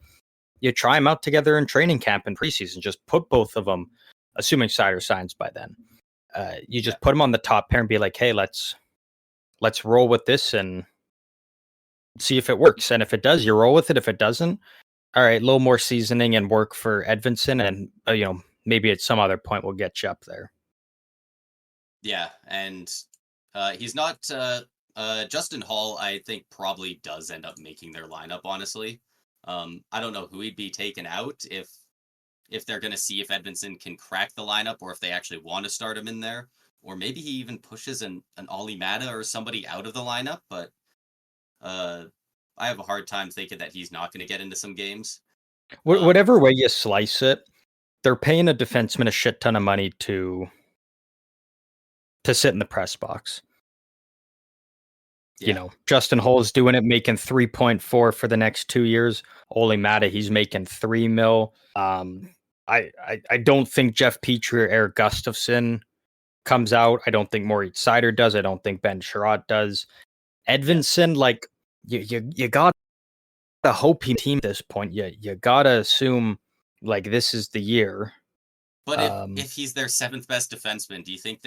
you try them out together in training camp and preseason. Just put both of them, assuming Seider signs by then. You just put them on the top pair and be like, hey, let's roll with this and see if it works. And if it does, you roll with it. If it doesn't, all right, a little more seasoning and work for Edvinsson, and maybe at some other point we'll get you up there. Yeah, and he's not Justin Holl. I think probably does end up making their lineup. Honestly, I don't know who he'd be taken out if they're going to see if Edvinsson can crack the lineup or if they actually want to start him in there, or maybe he even pushes an Oli Mata or somebody out of the lineup. But I have a hard time thinking that he's not going to get into some games. Whatever way you slice it, they're paying a defenseman a shit ton of money to sit in the press box. Yeah. Justin Holl is doing it, making 3.4 for the next 2 years. Oli Mata, he's making $3 million. I don't think Jeff Petrie or Eric Gustafsson comes out. I don't think Moritz Seider does. I don't think Ben Sherratt does. Edvinsson, like you got to hope he team at this point. You got to assume like this is the year. But if he's their seventh best defenseman, do you think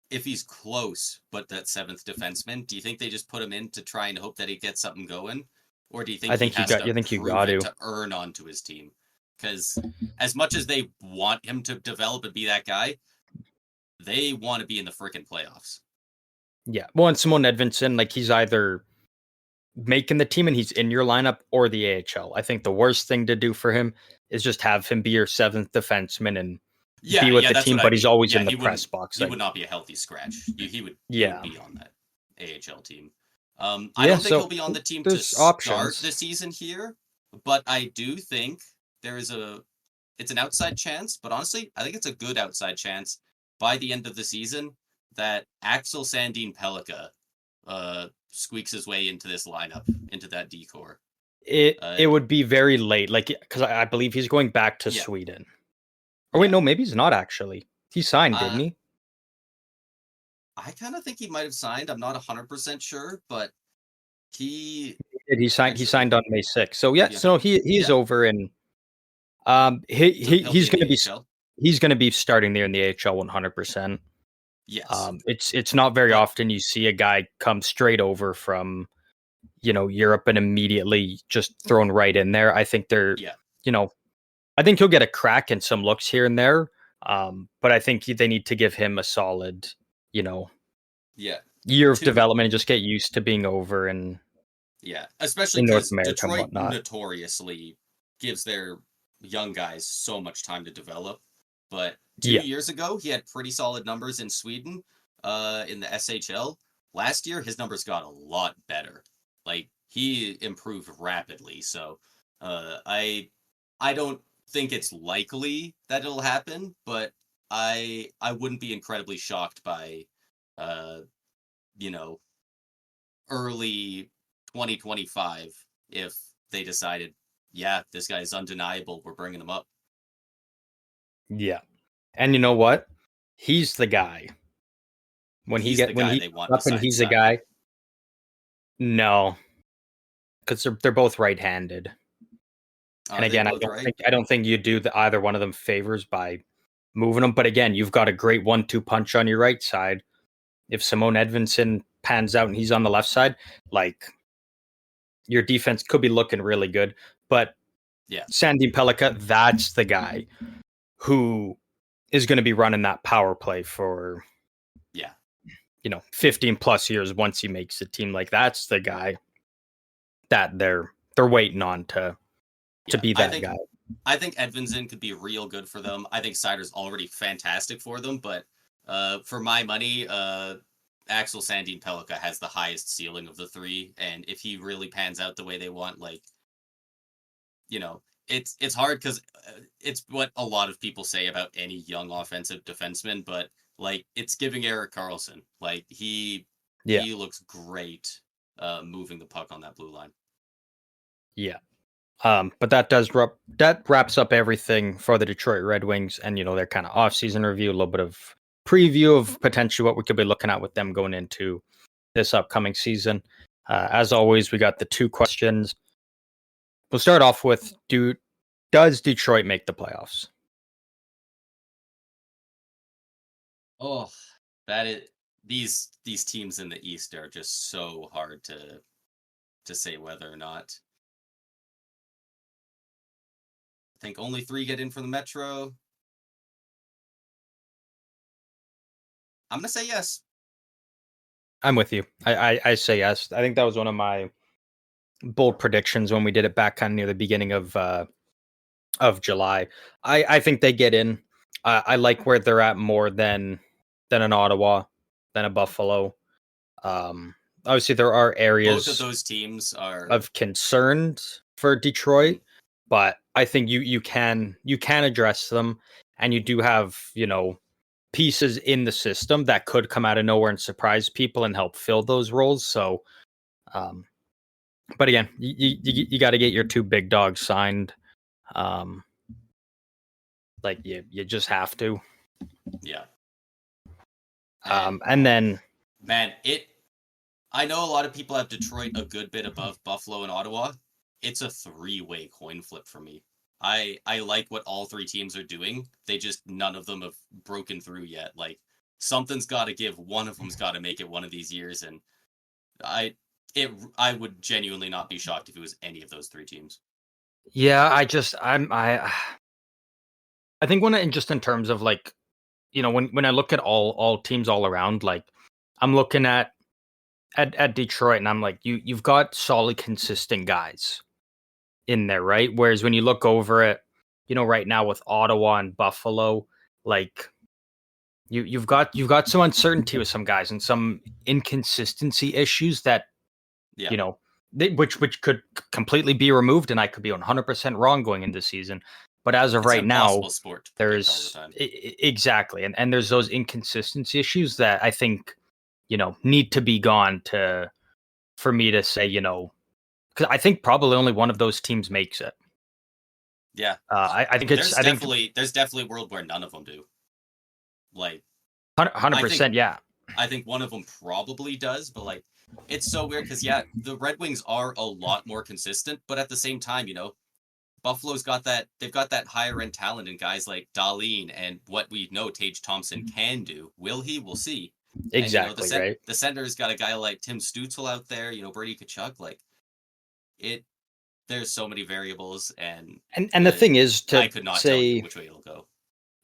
if he's close, but that seventh defenseman, do you think they just put him in to try and hope that he gets something going, or do you think he has to prove it to earn onto his team? Because as much as they want him to develop and be that guy, they want to be in the freaking playoffs. Yeah, well, and Simone Edvinsson, like he's either making the team and he's in your lineup or the AHL. I think the worst thing to do for him is just have him be your seventh defenseman and be with the team, but he's always in the press box. He would not be a healthy scratch. He would be on that AHL team. I don't think he'll be on the team to start the season here, but I do think it's an outside chance, but honestly, I think it's a good outside chance by the end of the season that Axel Sandin Pellikka squeaks his way into this lineup, into that decor. It would be very late, like because I believe he's going back to Sweden. Or wait, no, maybe he's not actually. He signed, didn't he? I kind of think he might have signed. I'm not 100% sure, but he signed. He signed on May 6th. So so he's over, and he's going to be starting there in the AHL 100%. Yes. It's not very often you see a guy come straight over from Europe and immediately just thrown right in there. I think I think he'll get a crack and some looks here and there. But I think they need to give him a solid, year of development and just get used to being over and especially because Detroit notoriously gives their young guys so much time to develop. But 2 years ago, he had pretty solid numbers in Sweden, in the SHL. Last year, his numbers got a lot better. Like he improved rapidly. So I don't think it's likely that it'll happen, but I wouldn't be incredibly shocked by early 2025 if they decided, this guy's undeniable, we're bringing him up. Yeah. And you know what? He's the guy. When he's a guy, No, because they're both right-handed. Are And they again, both right? I don't think you do either one of them favors by moving them. But again, you've got a great 1-2 punch on your right side. If Simone Edvinsson pans out and he's on the left side, like your defense could be looking really good. But Yeah. Sandin Pellikka, that's the guy who is going to be running that power play for 15 plus years once he makes the team. Like that's the guy that they're waiting on to be that guy. I think Edvinsson could be real good for them. I think Seider's already fantastic for them, but for my money, Axel Sandin Pellikka has the highest ceiling of the three, and if he really pans out the way they want, like, it's hard because it's what a lot of people say about any young offensive defenseman, but like it's giving Erik Karlsson. Like he looks great moving the puck on that blue line. Yeah. But that wraps up everything for the Detroit Red Wings and their kind of off-season review, a little bit of preview of potentially what we could be looking at with them going into this upcoming season. As always, we got the two questions. We'll start off with does Detroit make the playoffs? Oh, these teams in the East are just so hard to say whether or not. I think only 3 get in for the Metro. I'm gonna say yes. I'm with you. I say yes. I think that was one of my bold predictions when we did it back kind of near the beginning of July. I think they get in. I like where they're at more than an Ottawa, than a Buffalo. Obviously, there are areas both of those teams are of concern for Detroit, but I think you can address them, and you do have pieces in the system that could come out of nowhere and surprise people and help fill those roles. So, but again, you got to get your 2 big dogs signed. Like you just have to. Yeah. And then, man, I know a lot of people have Detroit a good bit above Buffalo and Ottawa. It's a 3-way coin flip for me. I like what all 3 teams are doing. They just none of them have broken through yet. Like something's got to give. One of them's got to make it one of these years, and I would genuinely not be shocked if it was any of those 3 teams. Yeah, I think in terms of like, when I look at all teams all around, like I'm looking at Detroit and I'm like, you've got solid, consistent guys in there, right? Whereas when you look over it, right now with Ottawa and Buffalo, like you've got some uncertainty with some guys and some inconsistency issues that which could completely be removed, and I could be 100% wrong going into the season. But as of right now, there's exactly, and there's those inconsistency issues that I think need to be gone for me to say because I think probably only one of those teams makes it. Yeah, I think there's definitely a world where none of them do. Like 100%, yeah. I think one of them probably does, but like it's so weird because the Red Wings are a lot more consistent, but at the same time, Buffalo's got that. They've got that higher end talent in guys like Dahlin and what we know Tage Thompson can do. Will he? We'll see. Exactly, and, right. The Senators got a guy like Tim Stützle out there. Brady Tkachuk. Like it. There's so many variables, and the thing is I could not tell you which way it'll go.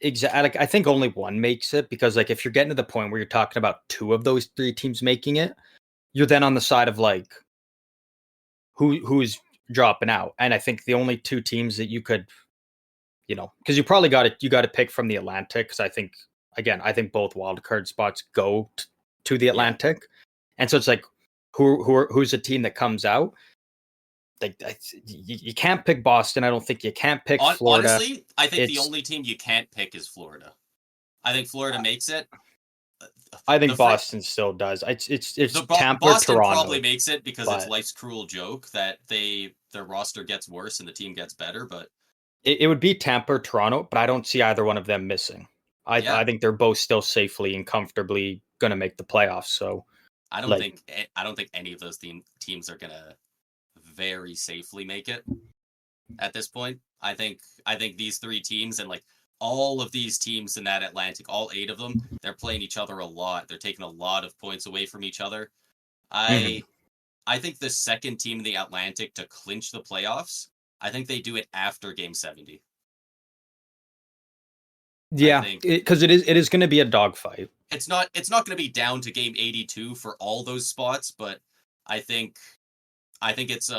Exactly. Like, I think only one makes it because, like, if you're getting to the point where you're talking about 2 of those 3 teams making it, you're then on the side of like who's dropping out. And I think the only 2 teams that you could, because you probably got to pick from the Atlantic. Because I think both wildcard spots go to the Atlantic, and so it's like who's a team that comes out. Like you can't pick Boston. I don't think you can't pick Florida. Honestly, I think the only team you can't pick is Florida. I think Florida makes it. I think Boston still does. It's Tampa, Boston Toronto probably makes it because it's life's cruel joke that their roster gets worse and the team gets better. But it would be Tampa or Toronto, but I don't see either one of them missing. I think they're both still safely and comfortably going to make the playoffs. So I don't think any of those teams are gonna very safely make it at this point. I think these three teams and like all of these teams in that Atlantic, all 8 of them, they're playing each other a lot. They're taking a lot of points away from each other. I think the second team in the Atlantic to clinch the playoffs, I think they do it after Game 70. Yeah, because it is going to be a dogfight. It's not going to be down to Game 82 for all those spots, but I think it's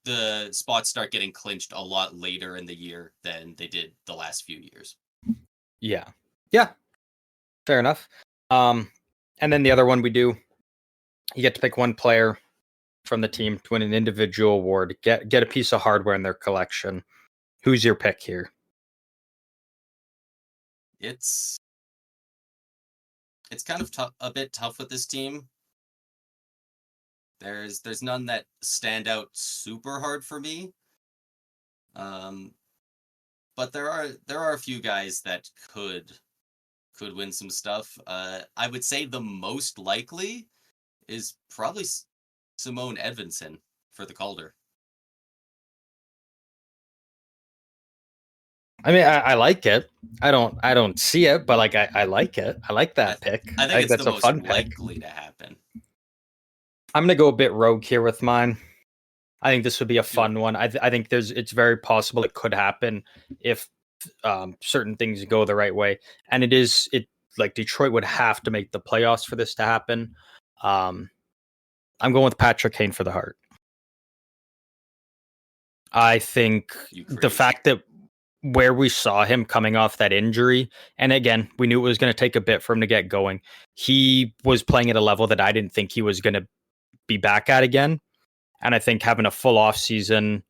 the spots start getting clinched a lot later in the year than they did the last few years. Yeah. Fair enough. And then the other one we do, you get to pick one player from the team to win an individual award, get a piece of hardware in their collection. Who's your pick here? It's kind of a bit tough with this team. There's none that stand out super hard for me. But there are a few guys that could win some stuff. I would say the most likely is probably Simone Edvinsson for the Calder. I mean, I like it. I don't see it, but like I like it. I like that pick. I think it's that's the most fun likely to happen. I'm gonna go a bit rogue here with mine. I think this would be a fun one. I think it's very possible it could happen if certain things go the right way, and it like Detroit would have to make the playoffs for this to happen. I'm going with Patrick Kane for the Hart. I think the fact that where we saw him coming off that injury, and again, we knew it was going to take a bit for him to get going. He was playing at a level that I didn't think he was going to be back at again. And I think having a full off season,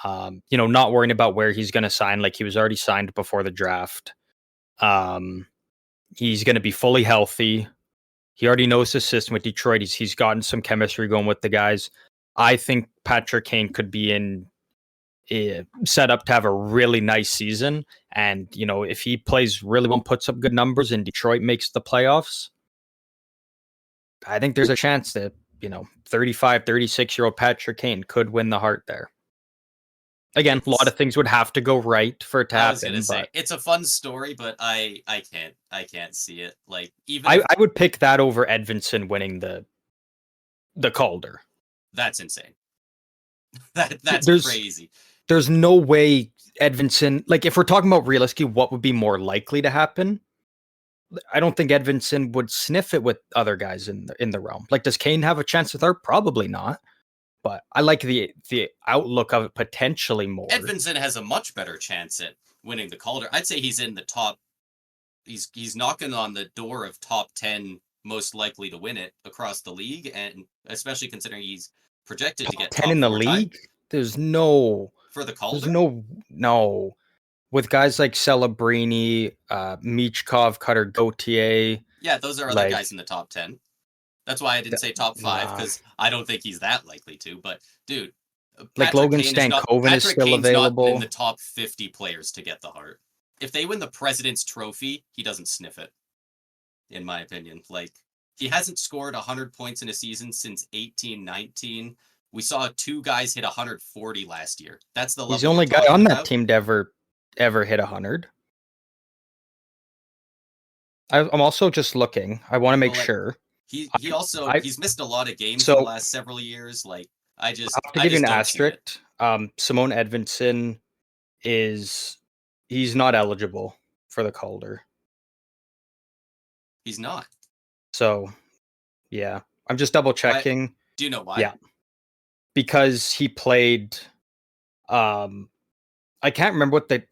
not worrying about where he's going to sign, like he was already signed before the draft. He's going to be fully healthy. He already knows the system with Detroit. He's gotten some chemistry going with the guys. I think Patrick Kane could be set up to have a really nice season. And, if he plays really well, puts up good numbers and Detroit makes the playoffs, I think there's a chance that, 35, 36-year-old Patrick Kane could win the Hart there. Again, a lot of things would have to go right for it to happen. I was going to say, it's a fun story, but I can't see it. Like, even I would pick that over Edvinsson winning the Calder. That's insane. That's crazy. There's no way Edvinsson, like if we're talking about realistically, what would be more likely to happen? I don't think Edvinsson would sniff it with other guys in the realm. Like, does Kane have a chance with her? Probably not. But I like the outlook of it potentially more. Edvinsson has a much better chance at winning the Calder. I'd say he's in the top. He's knocking on the door of top 10 most likely to win it across the league, and especially considering he's projected to get 10 in the league. There's no for the Calder. There's no. With guys like Celebrini, Michkov, Cutter Gauthier. Yeah, those are other guys in the top 10. That's why I didn't say top 5, because I don't think he's that likely to. But, dude, like Logan Stankoven is still available. Not in the top 50 players to get the Hart. If they win the President's Trophy, he doesn't sniff it, in my opinion. Like, he hasn't scored 100 points in a season since 18-19. We saw 2 guys hit 140 last year. That's the level. He's the only guy on that team to ever hit 100. I'm also just looking. I want to make sure. He's missed a lot of games in the last several years. Like, I have to give you an asterisk. Simone Edvinsson he's not eligible for the Calder. He's not. So, yeah, I'm just double checking. Do you know why? Yeah, because he played. I can't remember what the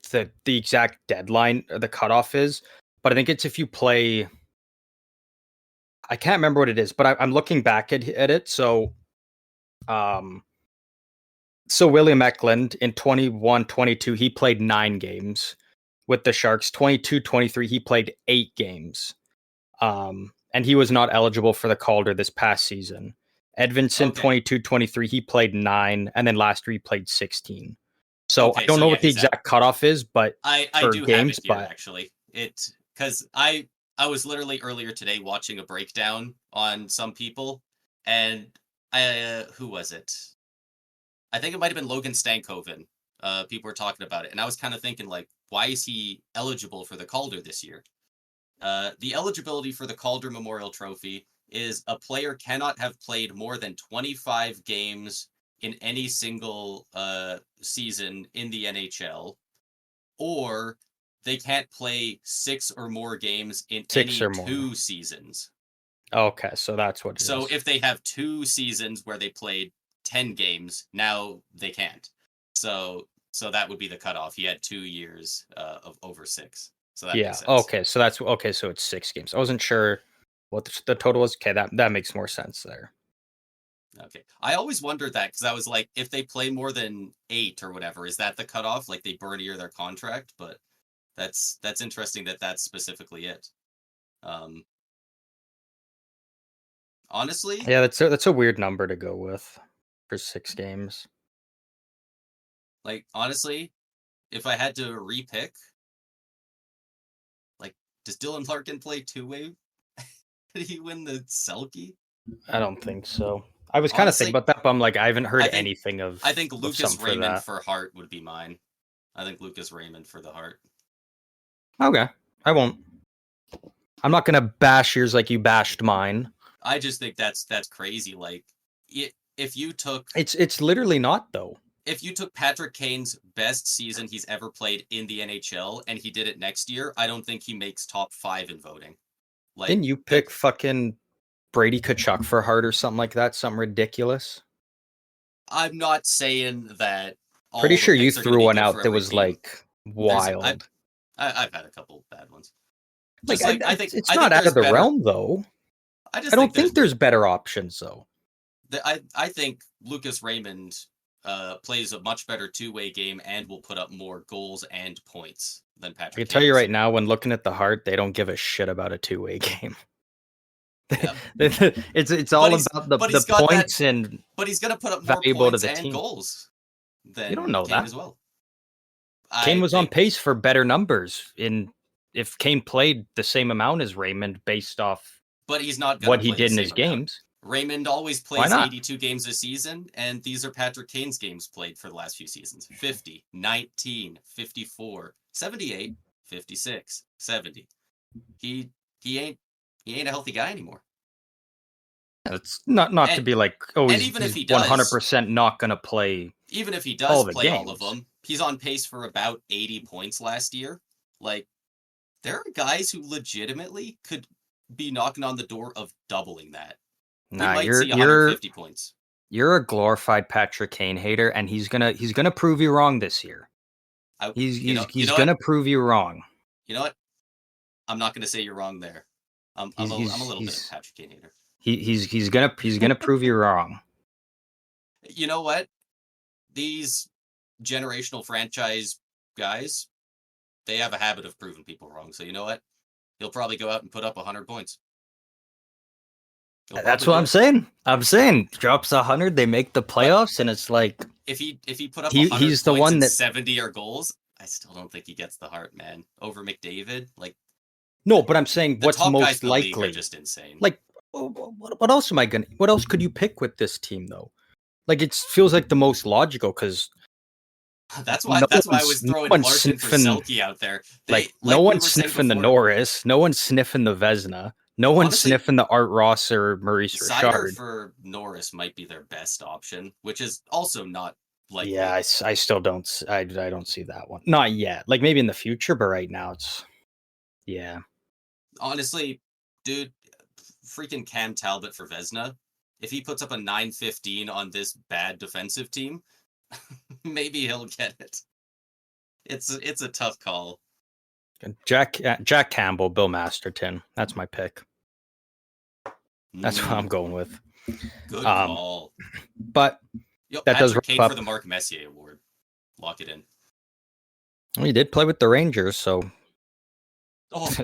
exact deadline or the cutoff is, but I think it's if you play. I can't remember what it is, but I'm looking back at it. So William Eklund in 21-22, he played 9 games with the Sharks. 22-23, he played 8 games. And he was not eligible for the Calder this past season. Edvinsson, 22-23, he played 9, and then last year he played 16. So I don't know what the exact cutoff is, but I do games, have it here, actually. Because I I was literally earlier today watching a breakdown on some people, and who was it? I think it might have been Logan Stankoven. People were talking about it, and I was kind of thinking, like, why is he eligible for the Calder this year? The eligibility for the Calder Memorial Trophy is a player cannot have played more than 25 games in any single season in the NHL, or they can't play 6 or more games in any 2 seasons. Okay, so that's what it so is. If they have 2 seasons where they played 10 games, now they can't. So that would be the cutoff. He had 2 years of over 6. So that makes sense. Okay, so that's okay. So it's 6 games. I wasn't sure what the total was. Okay, that makes more sense there. Okay, I always wondered that because I was like, if they play more than 8 or whatever, is that the cutoff? Like they burn a year their contract? But that's interesting that that's specifically it. Honestly, yeah, that's a weird number to go with for 6 games. Like honestly, if I had to repick, like, does Dylan Larkin play 2-way? Did he win the Selke? I don't think so. I was kind of thinking about that, but I'm like, I haven't heard anything of. I think Lucas Raymond for Hart would be mine. I think Lucas Raymond for the Hart. Okay, I won't. I'm not gonna bash yours like you bashed mine. I just think that's crazy. Like, if you took, it's literally not though. If you took Patrick Kane's best season he's ever played in the NHL and he did it next year, I don't think he makes top 5 in voting. Like, didn't you pick fucking Brady Tkachuk for Hart or something like that? Something ridiculous. I'm not saying that. Pretty sure you threw one out that was like wild. I've had a couple bad ones. Like, I think it's not out of the realm though. I don't think there's better options though. I think Lucas Raymond plays a much better 2-way game and will put up more goals and points than Patrick. I can tell you right now, when looking at the Hart, they don't give a shit about a 2-way game. Yep. it's all about the points and. But he's gonna put up more points and goals than you don't know Kane that as well. Kane was on pace for better numbers if Kane played the same amount as Raymond based off. But he's not what he did in his games. Raymond always plays 82 games a season, and these are Patrick Kane's games played for the last few seasons. 50, 19, 54, 78, 56, 70. He ain't a healthy guy anymore. It's not to be like, he's 100% not going to play. Even if he does play all of them, he's on pace for about 80 points last year. Like, there are guys who legitimately could be knocking on the door of doubling that. Nah, you're 150 points. You're a glorified Patrick Kane hater, and he's gonna prove you wrong this year. He's gonna prove you wrong. You know what? I'm not gonna say you're wrong there. I'm a little bit of a Patrick Kane hater. He's gonna prove you wrong. You know what? These generational franchise guys, they have a habit of proving people wrong. So you know what? He'll probably go out and put up 100 points. That's what I'm saying. Drops 100, they make the playoffs, and it's like if he put up 100 he's the one that 70 are goals. I still don't think he gets the Hart, man. Over McDavid, like. No, but I'm saying what's most likely. Are just insane. Like, what else am I gonna? What else could you pick with this team though? Like, it feels like the most logical because. That's why I was throwing Larkin for Selke out there. No one's sniffing the Norris. No one's sniffing the Vezina. No one's sniffing the Art Ross or Maurice Richard. For Norris might be their best option, which is also not likely. Yeah, I still don't. I don't see that one. Not yet. Like maybe in the future, but right now it's. Yeah. Honestly, dude, freaking Cam Talbot for Vezina. If he puts up a 915 on this bad defensive team, maybe he'll get it. It's a tough call. Jack Campbell, Bill Masterton. That's my pick. That's what I'm going with. Good call. But that does Kane for the Mark Messier Award. Lock it in. Well, he did play with the Rangers, so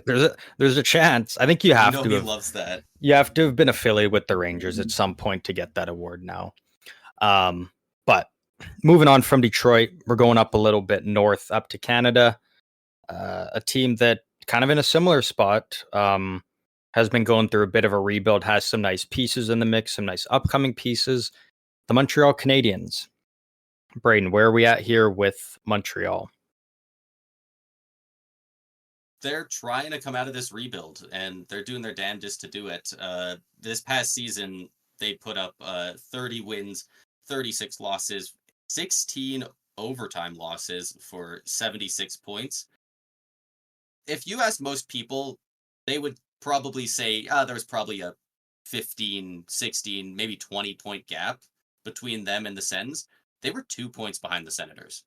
there's a chance. I think you have to. He loves that. You have to have been affiliated with the Rangers at some point to get that award now. But moving on from Detroit, we're going up a little bit north, up to Canada. A team that kind of in a similar spot. Has been going through a bit of a rebuild, has some nice pieces in the mix, some nice upcoming pieces. The Montreal Canadiens. Braden, where are we at here with Montreal? They're trying to come out of this rebuild, and they're doing their damnedest to do it. This past season, they put up 30 wins, 36 losses, 16 overtime losses for 76 points. If you ask most people, they would probably say, there was probably a 15, 16, maybe 20 point gap between them and the Sens. They were 2 points behind the Senators.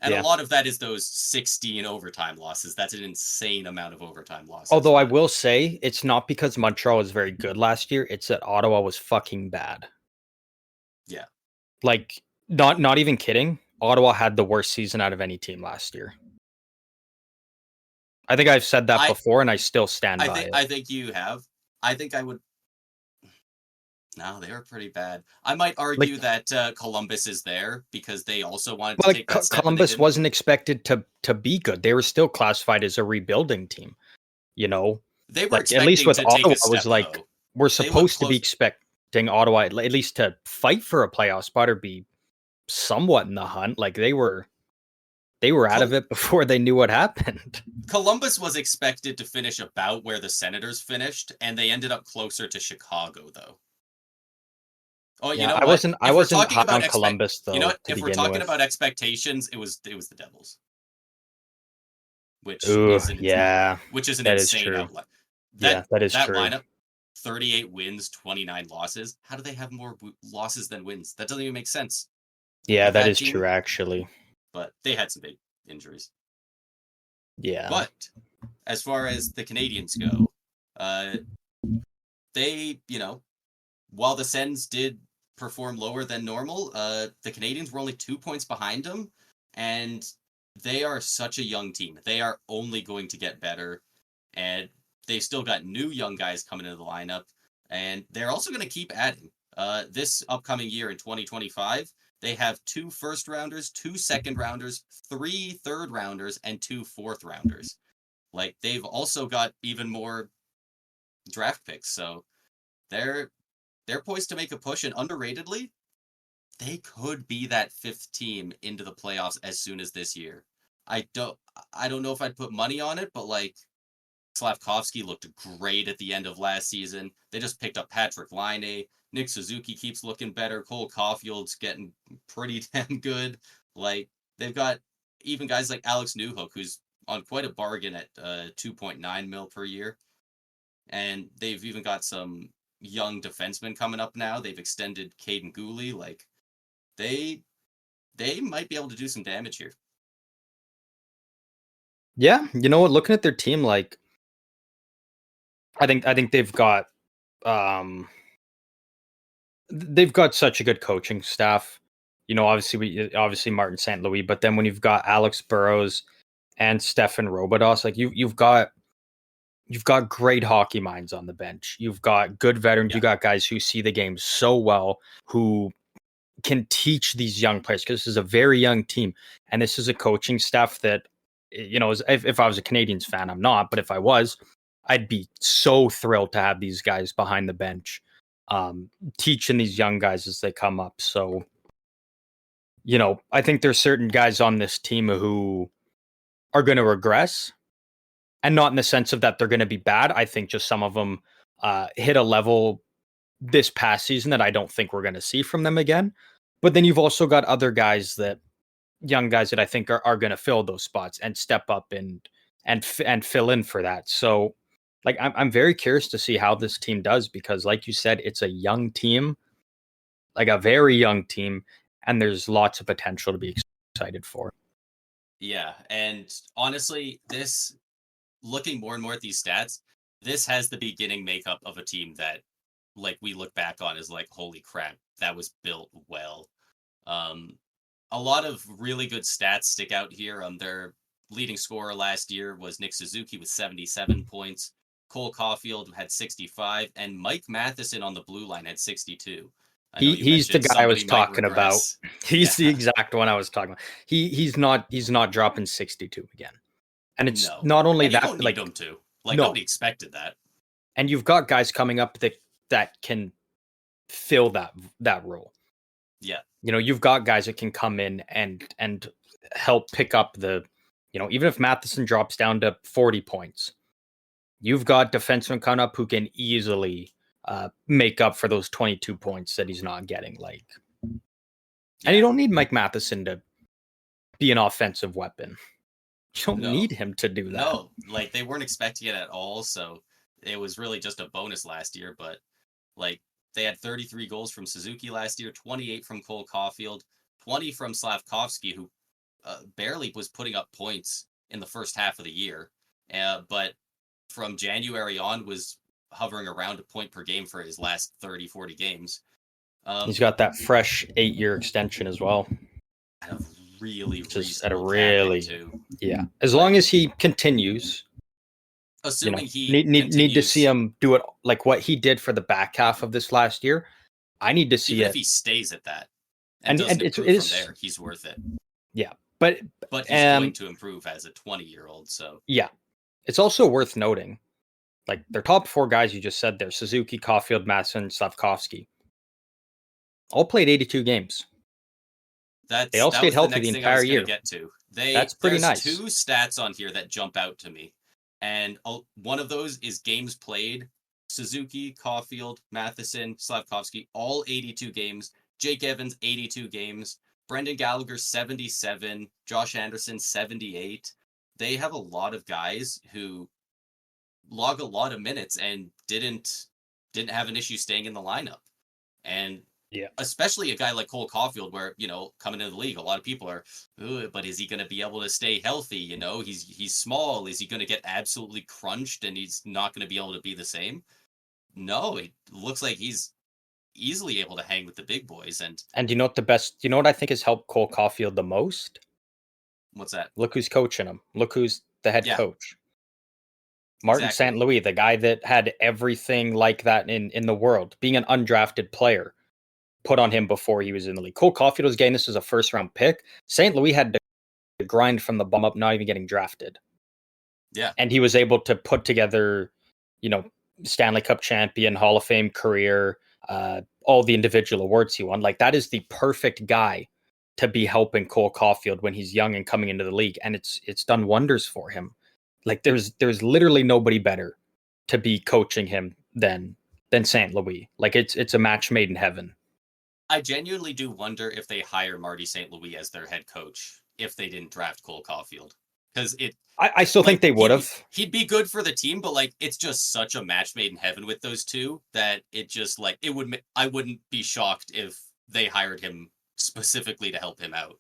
And a lot of that is those 16 overtime losses. That's an insane amount of overtime losses. Although I will say, it's not because Montreal was very good last year. It's that Ottawa was fucking bad. Yeah. Like, not even kidding. Ottawa had the worst season out of any team last year. I think I've said that before, and I still stand by it. I think you have. I think I would... No, they were pretty bad. I might argue that Columbus is there because they also wanted to take that step. Columbus wasn't expected to be good. They were still classified as a rebuilding team. You know, they were at least with Ottawa, it was like, though. We're supposed to be expecting Ottawa at least to fight for a playoff spot or be somewhat in the hunt. Like they were out of it before they knew what happened. Columbus was expected to finish about where the Senators finished, and they ended up closer to Chicago, though. Oh, you know what? I wasn't hot on Columbus, though. You know what? If we're talking about expectations, it was the Devils. Which is an insane outlet. That is true. Lineup, 38 wins, 29 losses. How do they have more losses than wins? That doesn't even make sense. Yeah, that is true, actually. But they had some big injuries. Yeah. But as far as the Canadians go, they, while the Sens did perform lower than normal, the Canadians were only 2 points behind them, and they are such a young team. They are only going to get better, and they've still got new young guys coming into the lineup, and they're also going to keep adding. This upcoming year in 2025, they have 2 first-rounders, 2 second-rounders, 3 third-rounders, and 2 fourth-rounders. Like, they've also got even more draft picks, so they're poised to make a push, and underratedly, they could be that 5th team into the playoffs as soon as this year. I don't know if I'd put money on it, but like Slavkovsky looked great at the end of last season. They just picked up Patrick Laine. Nick Suzuki keeps looking better. Cole Caulfield's getting pretty damn good. Like, they've got even guys like Alex Newhook, who's on quite a bargain at $2.9 million per year. And they've even got some young defensemen coming up now. They've extended Caden Gooley. Like, they might be able to do some damage here. Yeah, you know what? Looking at their team, like, I think they've got such a good coaching staff. Obviously Martin St. Louis, but then when you've got Alex Burrows and Stefan Robidas, like you've got great hockey minds on the bench. You've got good veterans. Yeah. You got guys who see the game so well, who can teach these young players, because this is a very young team, and this is a coaching staff that, if I was a Canadians fan, I'm not, but if I was, I'd be so thrilled to have these guys behind the bench, teaching these young guys as they come up. So, I think there's certain guys on this team who are going to regress, and not in the sense of that they're going to be bad. I think just some of them hit a level this past season that I don't think we're going to see from them again. But then you've also got other guys, young guys that I think are going to fill those spots and step up and fill in for that. So, like, I'm very curious to see how this team does, because, like you said, it's a young team, like a very young team, and there's lots of potential to be excited for. Yeah, and honestly, looking more and more at these stats, this has the beginning makeup of a team that, like, we look back on as like, holy crap, that was built well. A lot of really good stats stick out here. Their leading scorer last year was Nick Suzuki with 77 points. Cole Caulfield had 65, and Mike Matheson on the blue line had 62. He's the guy I was talking about. He's the exact one I was talking about. He's not dropping 62 again. And it's No. not only And you that, don't need like, them to. Like, no. nobody expected that. And you've got guys coming up that can fill that role. Yeah. You know, you've got guys that can come in and help pick up the, you know, even if Matheson drops down to 40 points, you've got defensemen coming up who can easily make up for those 22 points that he's not getting. Like, and you don't need Mike Matheson to be an offensive weapon. You don't No. need him to do that. No. Like, they weren't expecting it at all, so it was really just a bonus last year, but like they had 33 goals from Suzuki last year, 28 from Cole Caulfield, 20 from Slavkovsky, who barely was putting up points in the first half of the year, but from January on was hovering around a point per game for his last 30, 40 games. He's got that fresh 8-year extension as well. At a really Just at a reasonable cap hit really, too. yeah. As long as he continues, Assuming he need to see continues, him do it like what he did for the back half of this last year. I need to see even if it, he stays at that and and doesn't it improve from is, there, he's worth it. yeah. But He's going to improve as a 20-year-old. So yeah, it's also worth noting, like their top 4 guys you just said there: Suzuki, Caulfield, Masson, Slavkovsky, all played 82 games. They all that stayed was the healthy the next thing I entire was going to year. get to. That's pretty There's nice. 2 stats on here that jump out to me, and one of those is games played. Suzuki, Caulfield, Matheson, Slavkovsky, all 82 games. Jake Evans, 82 games. Brendan Gallagher, 77. Josh Anderson, 78. They have a lot of guys who log a lot of minutes and didn't have an issue staying in the lineup. And Yeah, especially a guy like Cole Caulfield, where, you know, coming into the league, a lot of people are, but is he going to be able to stay healthy? You know, he's small. Is he going to get absolutely crunched and he's not going to be able to be the same? No, it looks like he's easily able to hang with the big boys. and you know what I think has helped Cole Caulfield the most? What's that? Look who's coaching him. Look who's the head Yeah, coach. Martin St. exactly. Louis, the guy that had everything like that in the world, being an undrafted player, put on him before he was in the league. Cole Caulfield was getting this as a first round pick. St. Louis had to grind from the bum up, not even getting drafted. Yeah. And he was able to put together, you know, Stanley Cup champion, Hall of Fame career, all the individual awards he won. Like, that is the perfect guy to be helping Cole Caulfield when he's young and coming into the league. And it's done wonders for him. Like, there's literally nobody better to be coaching him than St. Louis. Like, it's a match made in heaven. I genuinely do wonder if they hire Marty St. Louis as their head coach if they didn't draft Cole Caulfield. Because I still think they would have. He'd be good for the team, but like it's just such a match made in heaven with those two that it just like it would. I wouldn't be shocked if they hired him specifically to help him out.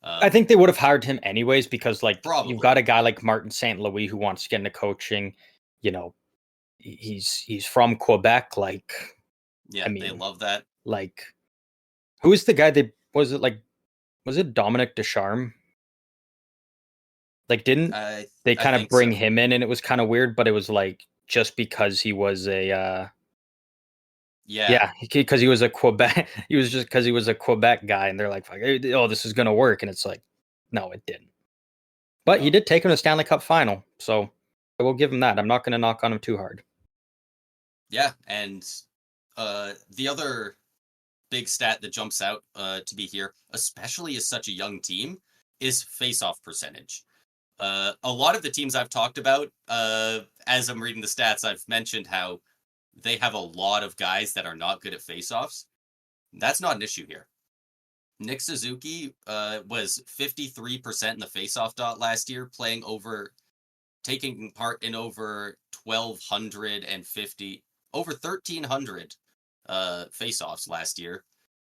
I think they would have hired him anyways because, like, probably. you've got a guy like Martin St. Louis who wants to get into coaching. You know, he's from Quebec. Like, yeah, I mean, they love that. Like, who is the guy that was it Dominic Ducharme? Like, didn't they kind of bring him in and it was kind of weird, but it was like just because he was a because he was a Quebec he was just because he was a Quebec guy and they're like, oh, this is gonna work, and it's like, no, it didn't. But he did take him to Stanley Cup final, so I will give him that. I'm not gonna knock on him too hard. Yeah, and the other big stat that jumps out to be here, especially as such a young team, is face-off percentage. A lot of the teams I've talked about, as I'm reading the stats, I've mentioned how they have a lot of guys that are not good at faceoffs. That's not an issue here. Nick Suzuki was 53% in the faceoff dot last year, taking part in over 1,300 faceoffs last year.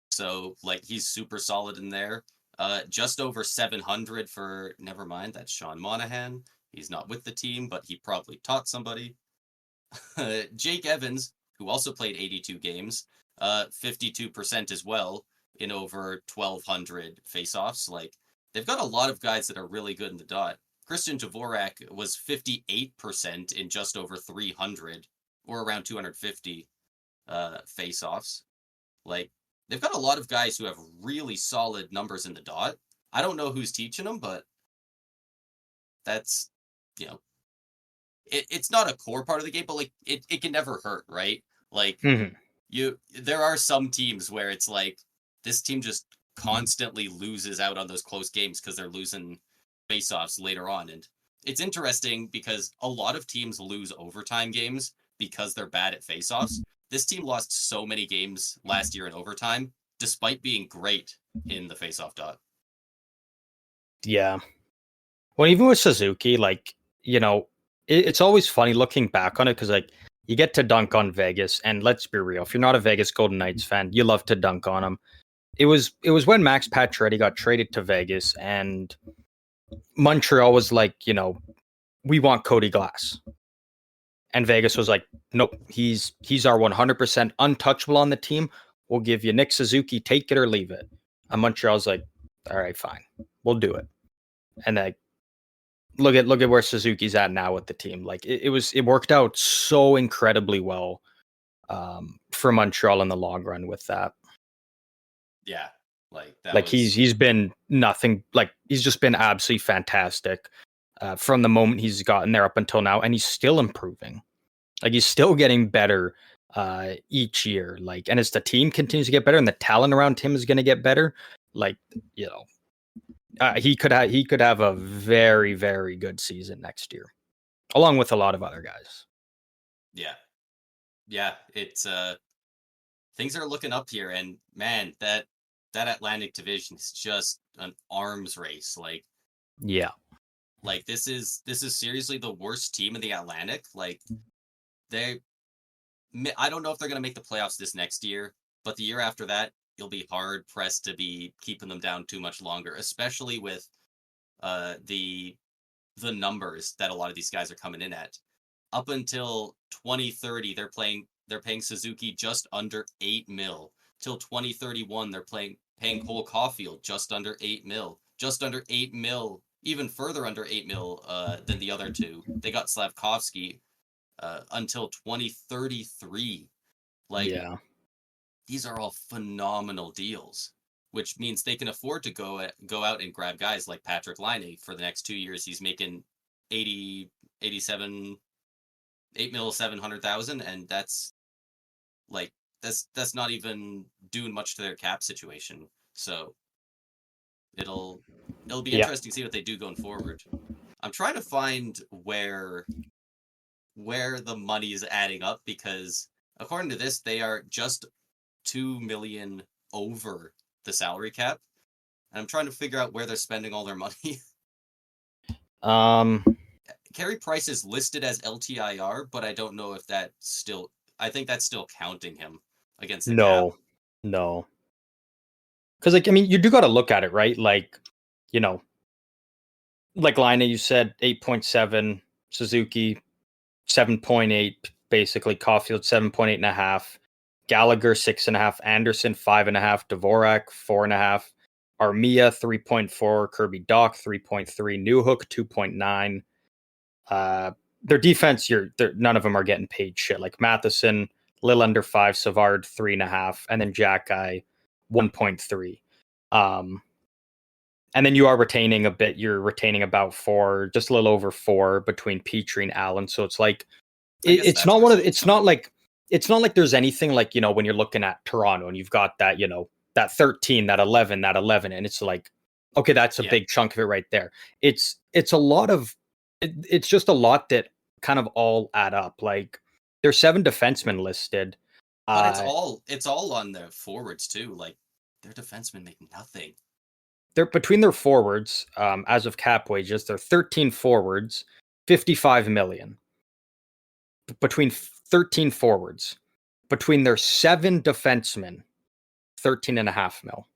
So like he's super solid in there. Just over 700 for, never mind, that's Sean Monahan. He's not with the team, but he probably taught somebody. Jake Evans, who also played 82 games, 52% as well in over 1,200 faceoffs. Like, they've got a lot of guys that are really good in the dot. Christian Dvorak was 58% in just over 300 or around 250 faceoffs. Like, they've got a lot of guys who have really solid numbers in the dot. I don't know who's teaching them, but that's you know, it's not a core part of the game, but like it can never hurt, right? Like Mm-hmm. there are some teams where it's like this team just constantly loses out on those close games because they're losing faceoffs later on. And it's interesting because a lot of teams lose overtime games because they're bad at faceoffs. This team lost so many games last year in overtime, despite being great in the faceoff dot. Yeah. Well, even with Suzuki, like, it's always funny looking back on it because, like, you get to dunk on Vegas, and let's be real, if you're not a Vegas Golden Knights fan, you love to dunk on them. It was when Max Pacioretty got traded to Vegas, and Montreal was like, we want Cody Glass, and Vegas was like, nope, he's our 100% untouchable on the team. We'll give you Nick Suzuki, take it or leave it. And Montreal's like, all right, fine, we'll do it. And like, look at where Suzuki's at now with the team. Like it worked out so incredibly well for Montreal in the long run with that. Yeah, like that Like was he's been nothing. Like he's just been absolutely fantastic from the moment he's gotten there up until now, and he's still improving. Like he's still getting better each year. Like, and as the team continues to get better, and the talent around him is going to get better, like he could have a very, very good season next year, along with a lot of other guys. yeah. It's things are looking up here, and man, that Atlantic Division is just an arms race. Yeah. Like this is seriously the worst team in the Atlantic. Like they, I don't know if they're gonna make the playoffs this next year, but the year after that, you'll be hard pressed to be keeping them down too much longer, especially with the numbers that a lot of these guys are coming in at. Up until 2030, they're paying Suzuki just under 8 mil. Till 2031, they're paying Cole Caulfield just under 8 mil. Just under 8 mil, even further under 8 mil than the other two. They got Slavkovsky until 2033. Like Yeah. these are all phenomenal deals, which means they can afford to go out and grab guys like Patrick Laine for the next 2 years. He's making 80, 87, 8 mil, 700,000, and that's like that's not even doing much to their cap situation. So it'll be Yeah. interesting to see what they do going forward. I'm trying to find where the money is adding up because according to this, they are just 2 million over the salary cap. And I'm trying to figure out where they're spending all their money. Um. Carey Price is listed as LTIR, but I don't know if that still. I think that's still counting him against the cap. No. Because like I mean, you do got to look at it, right? Like, you know, like Laine, you said 8.7, Suzuki 7.8, basically Caulfield 7.8 and a half, Gallagher 6.5, Anderson 5.5, Dvorak 4.5, Armia 3.4, Kirby Doc 3.3, Newhook 2.9. Their defense, none of them are getting paid shit. Like Matheson, little under 5, Savard 3.5, and then Jack Guy 1.3. And then you are retaining a bit. You're retaining about 4, just a little over 4 between Petrie and Allen. So it's like it's not one of. It's not like there's anything like when you're looking at Toronto and you've got that that 13, that 11, and it's like okay, that's a big chunk of it right there. It's a lot of. It's just a lot that kind of all add up. Like there's 7 defensemen listed, but it's all on the forwards too. Like their defensemen make nothing. They're between their forwards, as of cap wages, they're 13 forwards, 55 million. Between 13 forwards, between their 7 defensemen, 13.5 mil.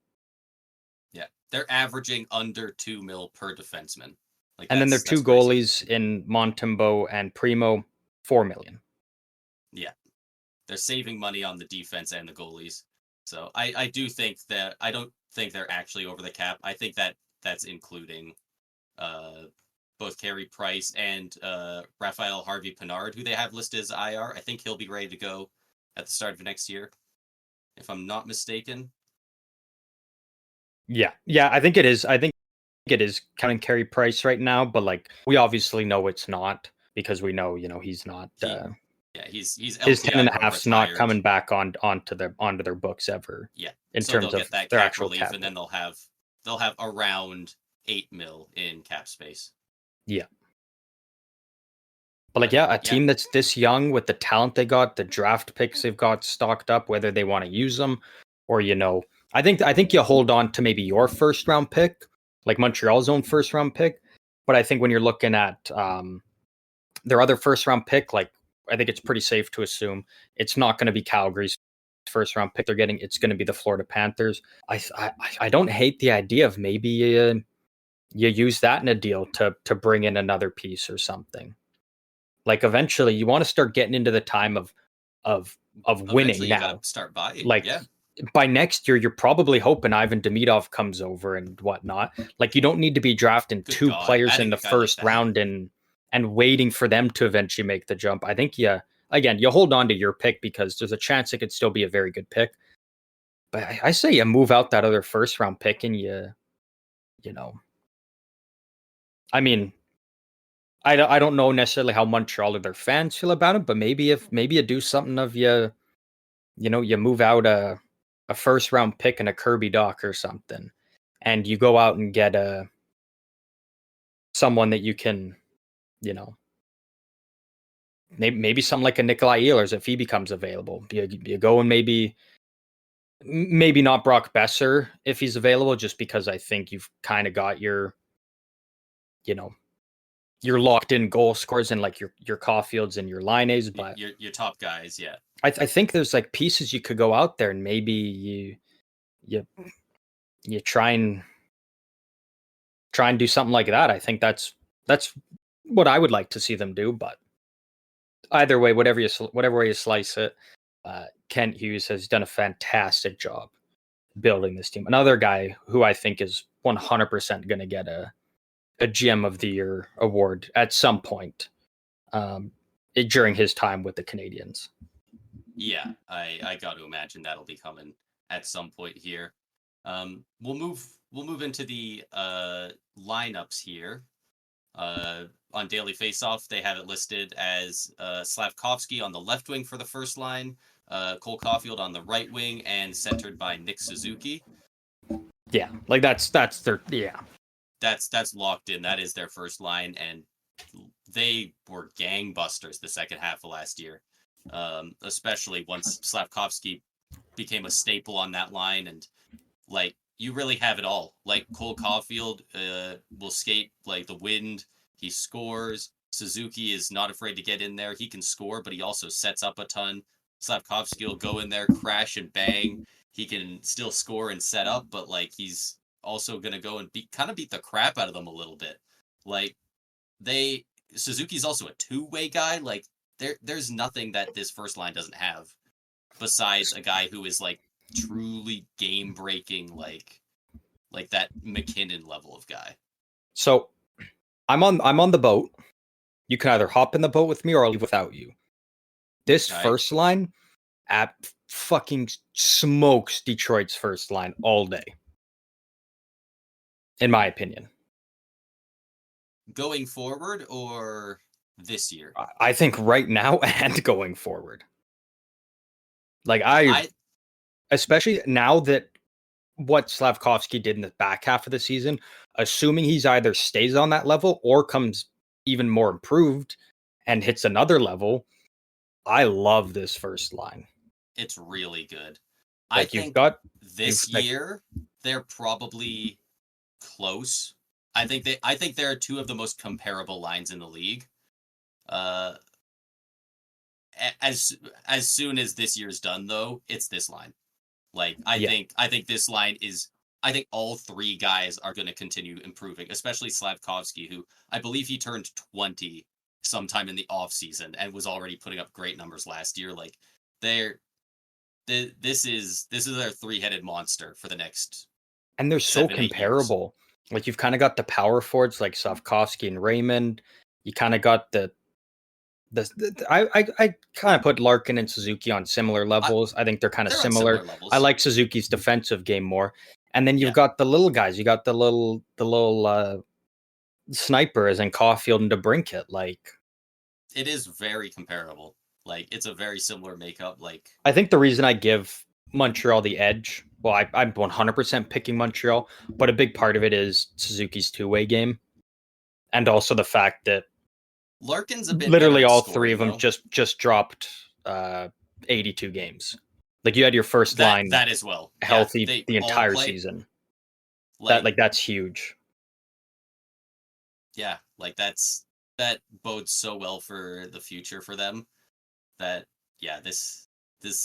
Yeah, they're averaging under 2 mil per defenseman. Like, and then their 2 goalies in Montembeault and Primo, 4 million. Yeah, they're saving money on the defense and the goalies. So I do think that I don't think they're actually over the cap. I think that that's including both Carey Price and Raphael Harvey-Pinard, who they have listed as IR. I think he'll be ready to go at the start of next year, if I'm not mistaken. Yeah, I think it is. I think it is count and carry price right now, but like we obviously know it's not because we know, he's not. He's his LTIR 10.5's not retired. coming back onto their books ever. Yeah, in so terms they'll of get that their cap actual relief, cap. and then they'll have around 8 mil in cap space. Yeah. But like, a team that's this young with the talent they got, the draft picks they've got stocked up, whether they want to use them or, I think you hold on to maybe your first round pick, like Montreal's own first round pick. But I think when you're looking at their other first round pick, like I think it's pretty safe to assume it's not going to be Calgary's first round pick they're getting. It's going to be the Florida Panthers. I don't hate the idea of maybe you use that in a deal to bring in another piece or something. Like eventually, you want to start getting into the time of winning Eventually, now. You gotta start buying. Like by next year, you're probably hoping Ivan Demidov comes over and whatnot. Like you don't need to be drafting two players in the first round and waiting for them to eventually make the jump. I think you hold on to your pick because there's a chance it could still be a very good pick. But I say you move out that other first round pick and I mean, I don't know necessarily how Montreal or their fans feel about it, but maybe you do something of you move out a first round pick and a Kirby Doc or something, and you go out and get someone that you can, maybe something like a Nikolai Ehlers if he becomes available. You go and maybe not Brock Besser if he's available, just because I think you've kind of got your, your locked in goal scores and like your Caulfields and your Laines, but your top guys, yeah. I think there's like pieces you could go out there and maybe you try and do something like that. I think that's what I would like to see them do. But either way, whatever way you slice it, Kent Hughes has done a fantastic job building this team. Another guy who I think is 100% going to get a GM of the Year award at some point during his time with the Canadians. Yeah, I got to imagine that'll be coming at some point here. We'll move into the lineups here. On Daily Faceoff, they have it listed as Slavkovsky on the left wing for the first line, Cole Caulfield on the right wing, and centered by Nick Suzuki. Yeah, like that's their That's locked in. That is their first line, and they were gangbusters the second half of last year, especially once Slavkovsky became a staple on that line, and like you really have it all. Like Cole Caulfield will skate like the wind. He scores. Suzuki is not afraid to get in there. He can score, but he also sets up a ton. Slavkovsky will go in there, crash and bang. He can still score and set up, but like he's also gonna go and beat the crap out of them a little bit. Like Suzuki's also a two-way guy. Like there's nothing that this first line doesn't have besides a guy who is like truly game breaking, like that McKinnon level of guy. So I'm on the boat. You can either hop in the boat with me or I'll leave without you. This first line fucking smokes Detroit's first line all day, in my opinion. Going forward or this year? I think right now and going forward. Like especially now that what Slavkovsky did in the back half of the season, assuming he's either stays on that level or comes even more improved and hits another level, I love this first line. It's really good. Like I think this year they're probably close. I think there are two of the most comparable lines in the league. As soon as this year's done, though, it's this line. Like I think this line is. I think all three guys are going to continue improving, especially Slavkovsky, who I believe he turned 20 sometime in the offseason and was already putting up great numbers last year. Like this is their three-headed monster for the next. And they're so comparable. Like you've kind of got the power forwards like Slavkovsky and Raymond. You kind of got I kind of put Larkin and Suzuki on similar levels. I think they're kind of similar. I like Suzuki's defensive game more. And then you've got the little guys. You got the little snipers and Caulfield and DeBrincat. Like, it is very comparable. Like, it's a very similar makeup. Like, I think the reason I give Montreal the edge, well, I'm 100% picking Montreal, but a big part of it is Suzuki's two-way game, and also the fact that Larkin's a bit literally better at all scoring, three of them though. just dropped 82 games. Like, you had your first line that as well healthy the entire season. That's huge. Yeah, like that bodes so well for the future for them. That this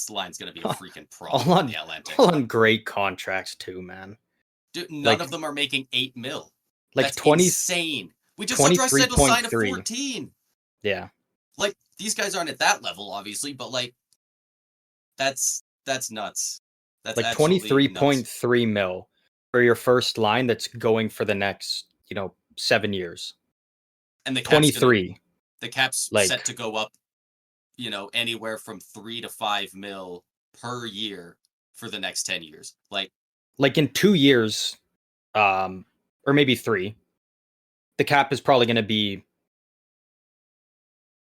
line's gonna be a freaking problem in the Atlantic. All on great contracts too, man. Dude, none of them are making $8 million. Like, that's insane. We just saw Draisaitl sign a 14. Yeah. Like, these guys aren't at that level, obviously, but like that's nuts. That's like 23.3 mil for your first line that's going for the next, 7 years. And the 23. The cap's set to go up, anywhere from 3 to 5 mil per year for the next 10 years. Like in 2 years, or maybe 3, the cap is probably going to be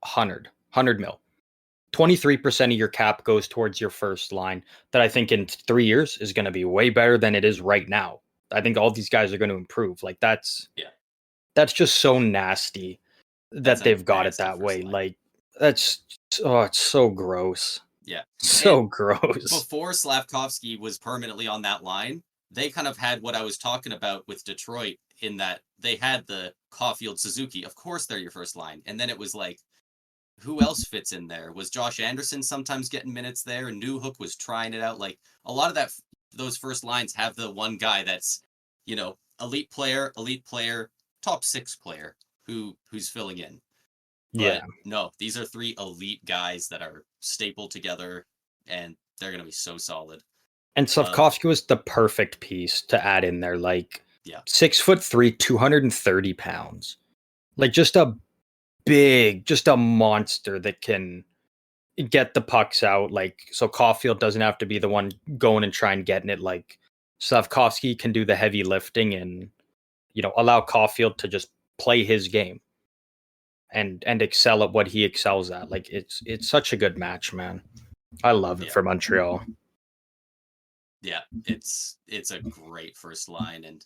100 mil. 23% of your cap goes towards your first line. That I think in 3 years is going to be way better than it is right now. I think all these guys are going to improve. Like, that's just so nasty that they've got it that way. Like, it's so gross. Yeah. So gross. Before Slavkovsky was permanently on that line, they kind of had what I was talking about with Detroit, in that they had the Caulfield, Suzuki. Of course, they're your first line. And then it was like, who else fits in there? Was Josh Anderson sometimes getting minutes there? And Newhook was trying it out. Like, a lot of those first lines have the one guy that's, elite player, top 6 player who's filling in. But no, these are 3 elite guys that are stapled together, and they're going to be so solid. And Slavkovsky was the perfect piece to add in there. Like, 6'3", 230 pounds. Like, just a monster that can get the pucks out. Like, so Caulfield doesn't have to be the one going and trying getting it. Like, Slavkovsky can do the heavy lifting and, allow Caulfield to just play his game and excel at what he excels at. Like, it's such a good match, man. I love it for Montreal. Yeah, it's a great first line. And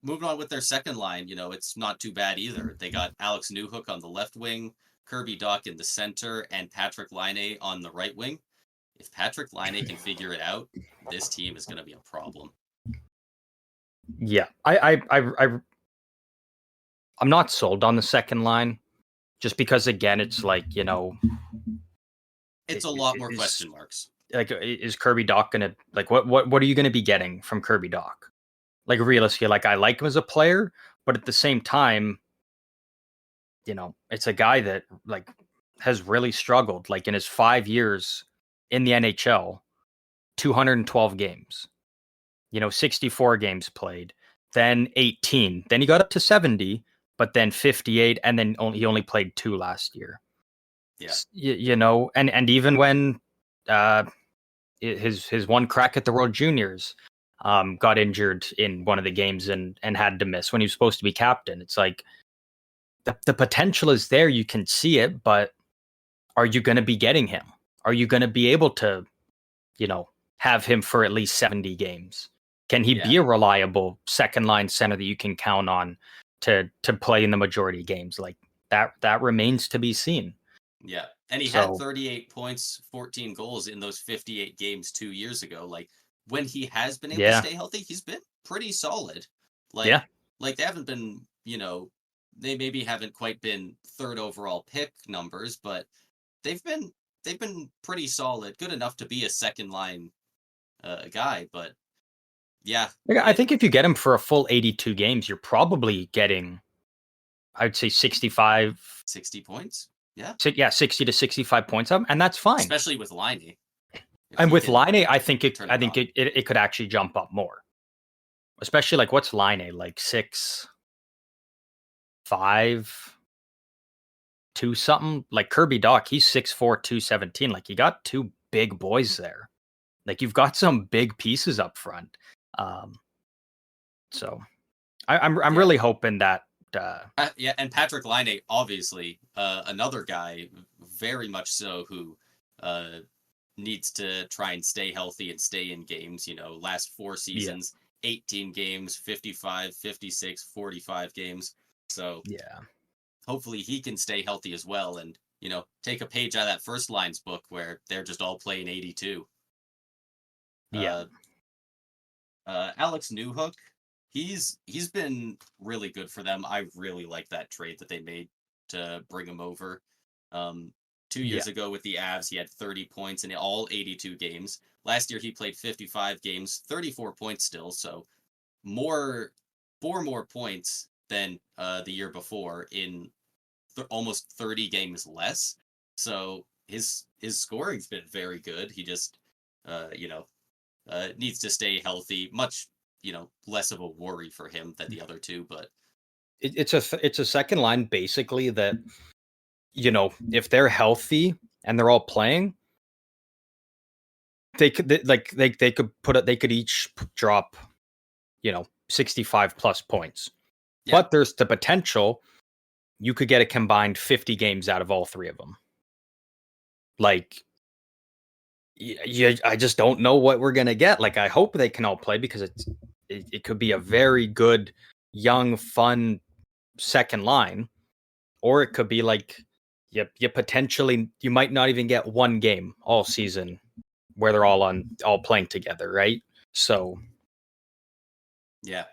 moving on with their second line, it's not too bad either. They got Alex Newhook on the left wing, Kirby Dach in the center, and Patrick Laine on the right wing. If Patrick Laine can figure it out, this team is going to be a problem. Yeah, I'm not sold on the second line, just because, again, it's like, it's a lot more question marks. Like, is Kirby Dach gonna, like, what are you gonna be getting from Kirby Dach? Like, realistically, like, I like him as a player, but at the same time, it's a guy that, like, has really struggled. Like, in his 5 years in the NHL, 212 games, 64 games played, then 18, then he got up to 70, but then 58, and then he only played 2 last year. Yeah, and even when his one crack at the World Juniors, got injured in one of the games and had to miss when he was supposed to be captain. It's like, the potential is there. You can see it, but are you going to be getting him? Are you going to be able to, have him for at least 70 games? Can he be a reliable second line center that you can count on to play in the majority of games? Like, that remains to be seen. Yeah. And he had 38 points, 14 goals in those 58 games 2 years ago. Like, when he has been able to stay healthy, he's been pretty solid. Like, they haven't been, they maybe haven't quite been 3rd overall pick numbers, but they've been pretty solid, good enough to be a second line guy. But I think if you get him for a full 82 games, you're probably getting, I'd say 60 points. Yeah. 60 to 65 points up, and that's fine. Especially with Laine. And with Laine, I think it could actually jump up more. Especially, like, what's Laine? Like 6'5", 2 something? Like, Kirby Dach, he's 6'4", 217. Like, you got 2 big boys there. Like, you've got some big pieces up front. So I'm really hoping that. And Patrick Laine, obviously, another guy, very much so, who needs to try and stay healthy and stay in games. Last 4 seasons, 18 games, 55, 56, 45 games. So hopefully he can stay healthy as well, and take a page out of that first lines book where they're just all playing 82. Alex Newhook, he's been really good for them. I really like that trade that they made to bring him over. 2 years ago with the Avs, he had 30 points in all 82 games. Last year he played 55 games, 34 points still, so 4 more points than the year before in almost 30 games less. So his scoring's been very good. He just needs to stay healthy. Much less of a worry for him than the other two, but it's a second line basically that if they're healthy and they're all playing, they could they could each drop 65 plus points. But there's the potential you could get a combined 50 games out of all 3 of them. Like, I just don't know what we're gonna get. Like, I hope they can all play because it could be a very good, young, fun second line, or it could be like you might not even get 1 game all season where they're all playing together, right? So it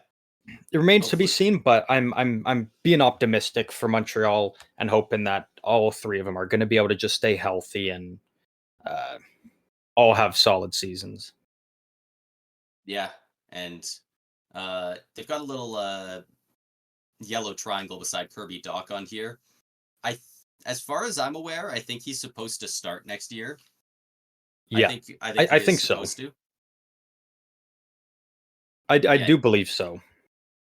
remains to be seen, but I'm being optimistic for Montreal and hoping that all 3 of them are going to be able to just stay healthy and all have solid seasons. Yeah, and they've got a little yellow triangle beside Kirby Dach on here. As far as I'm aware, I think he's supposed to start next year. Yeah, I think so. I do believe so.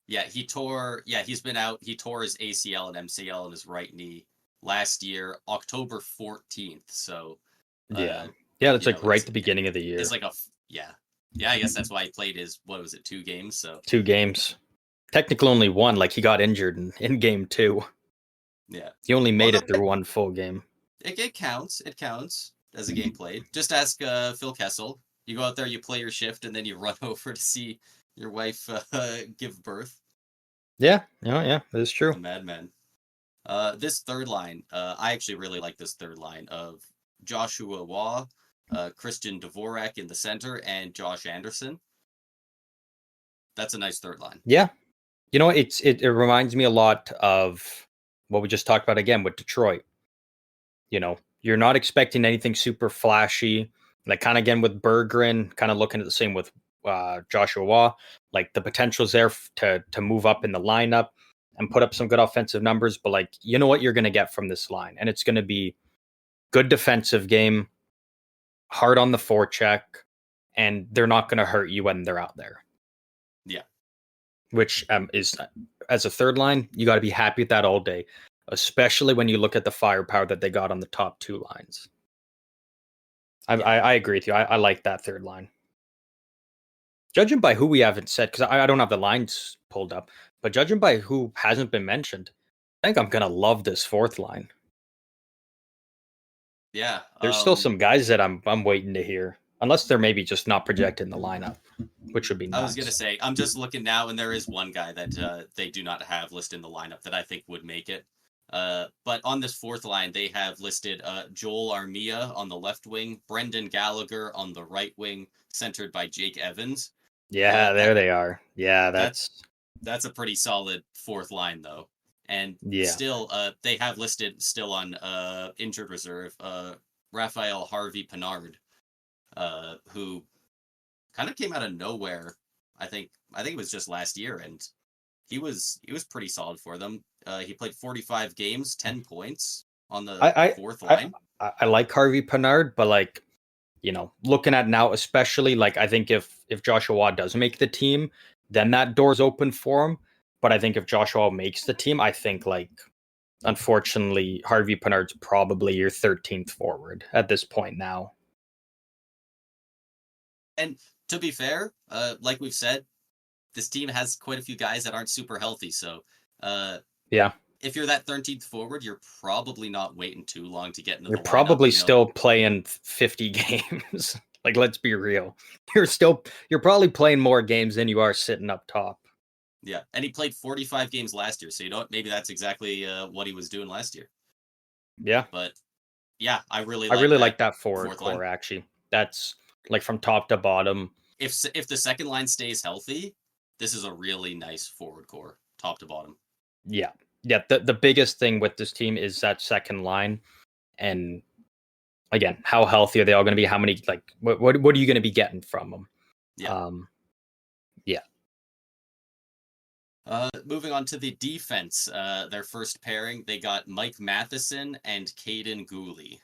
Yeah, he's been out. He tore his ACL and MCL in his right knee last year, October 14th. So that's like right at the beginning of the year. It's like I guess that's why he played his 2 games. So 2 games, technically only 1. Like, he got injured in game 2. Yeah, he only made it through 1 full game. It counts. It counts as a game played. Just ask Phil Kessel. You go out there, you play your shift, and then you run over to see your wife give birth. Yeah, that is true. The madman. This third line, I actually really like this third line of Joshua Waugh, Christian Dvorak in the center, and Josh Anderson. That's a nice third line. Yeah. It reminds me a lot of what we just talked about again with Detroit. You're not expecting anything super flashy. Like, kind of again with Berggren, kind of looking at the same with Joshua Waugh. Like, the potential's there to move up in the lineup and put up some good offensive numbers. But, like, you know what you're going to get from this line, and it's going to be good defensive game, hard on the forecheck, and they're not going to hurt you when they're out there. Yeah. Which is, as a third line, you got to be happy with that all day, especially when you look at the firepower that they got on the top 2 lines. I agree with you. I like that third line. Judging by who we haven't said, because I don't have the lines pulled up, but judging by who hasn't been mentioned, I think I'm going to love this fourth line. Yeah. There's still some guys that I'm waiting to hear, unless they're maybe just not projected in the lineup, which would be nuts. I was going to say, I'm just looking now, and there is one guy that they do not have listed in the lineup that I think would make it. But on this fourth line, they have listed Joel Armia on the left wing, Brendan Gallagher on the right wing, centered by Jake Evans. Yeah, there they are. Yeah, that's a pretty solid fourth line, though. And still, they have listed still on injured reserve Raphael Harvey Pinard, who kind of came out of nowhere. I think it was just last year, and he was pretty solid for them. He played 45 games, 10 points on the fourth line. I like Harvey Pinard, but like, looking at now, especially, like, I think if Joshua Waugh does make the team, then that door's open for him. But I think if Joshua Waugh makes the team, I think, like, unfortunately, Harvey Pinard's probably your 13th forward at this point now. And to be fair, like we've said, this team has quite a few guys that aren't super healthy. So, yeah, if you're that 13th forward, you're probably not waiting too long to get into you're the lineup. probably still playing 50 games. Like, let's be real. You're probably playing more games than you are sitting up top. Yeah, and he played 45 games last year, so you know what? Maybe that's exactly what he was doing last year. Yeah, but yeah, I really like that forward fourth core. line. Actually, that's like from top to bottom. If the second line stays healthy, this is a really nice forward core, top to bottom. Yeah. The biggest thing with this team is that second line, and again, how healthy are they all going to be? How many what are you going to be getting from them? Yeah. Yeah. Moving on to the defense, their first pairing, they got Mike Matheson and Caden Gooley.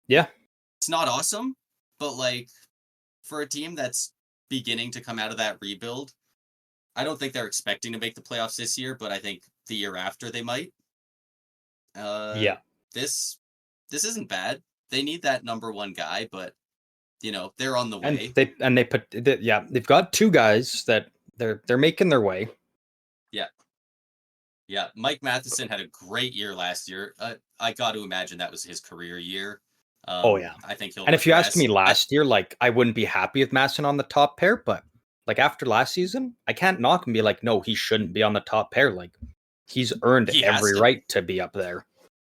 Yeah. It's not awesome, but like for a team that's beginning to come out of that rebuild, I don't think they're expecting to make the playoffs this year, but I think the year after they might. Yeah. This isn't bad. They need that number one guy, but they're on the way. They've got two guys that they're making their way. Yeah, Mike Matheson had a great year last year. I got to imagine that was his career year. Oh yeah, I think he'll. And if you asked me last year, like I wouldn't be happy with Matheson on the top pair, but like after last season, I can't knock and be like, no, he shouldn't be on the top pair. Like he's earned every right to be up there.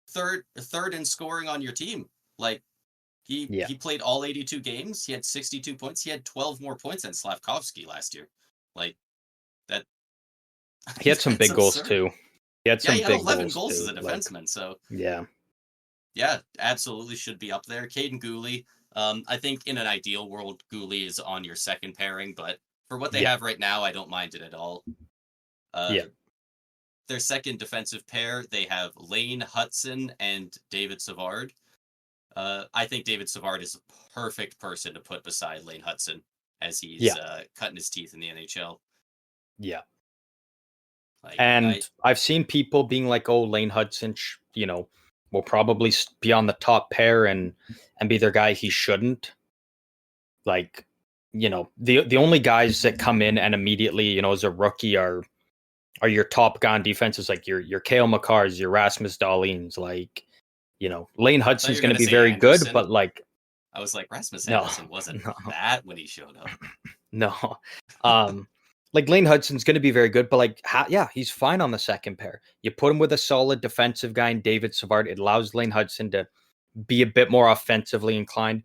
Third in scoring on your team. Like he played all 82 games. He had 62 points. He had 12 more points than Slavkovsky last year. Like that. He had some big goals too. He had some big 11 goals too, as a defenseman. So yeah, absolutely should be up there. Caden Gooley. I think in an ideal world, Gooley is on your second pairing, but for what they have right now, I don't mind it at all. Their second defensive pair, they have Lane Hudson and David Savard. I think David Savard is a perfect person to put beside Lane Hudson as he's cutting his teeth in the NHL. Yeah. I've seen people being like, "Oh, Lane Hudson, will probably be on the top pair and be their guy." He shouldn't. Like, the only guys that come in and immediately, as a rookie are your top guy on defense, is like your Cale Makars, your Rasmus Dahlin's. Like, Lane Hudson's going to be very good, but like, I was like, Rasmus Anderson wasn't that when he showed up. No. Like Lane Hudson's going to be very good, but like, he's fine on the second pair. You put him with a solid defensive guy in David Savard. It allows Lane Hudson to be a bit more offensively inclined.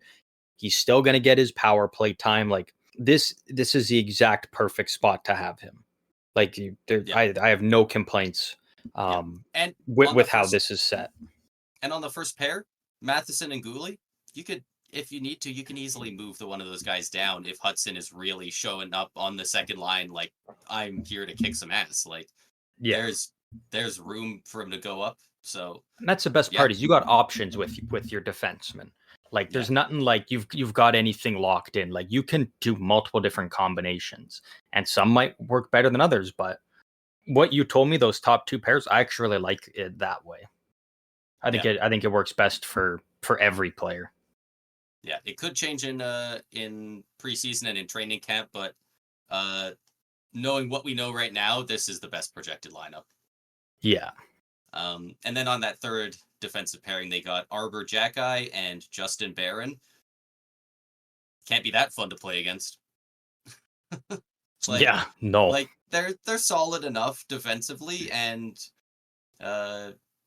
He's still going to get his power play time. Like this is the exact perfect spot to have him. Like I have no complaints and with how this is set. And on the first pair, Matheson and Gooley, you could, if you need to, you can easily move one of those guys down if Hudson is really showing up on the second line. Like, I'm here to kick some ass. Like, there's room for him to go up. So and that's the best part is you got options with your defenseman. Like, there's nothing like you've got anything locked in. Like, you can do multiple different combinations, and some might work better than others. But what you told me, those top two pairs, I actually really like it that way. I think it works best for every player. Yeah, it could change in preseason and in training camp, but knowing what we know right now, this is the best projected lineup. Yeah. And then on that third defensive pairing, they got Arbor Jackeye and Justin Barron. Can't be that fun to play against. No. Like they're solid enough defensively, and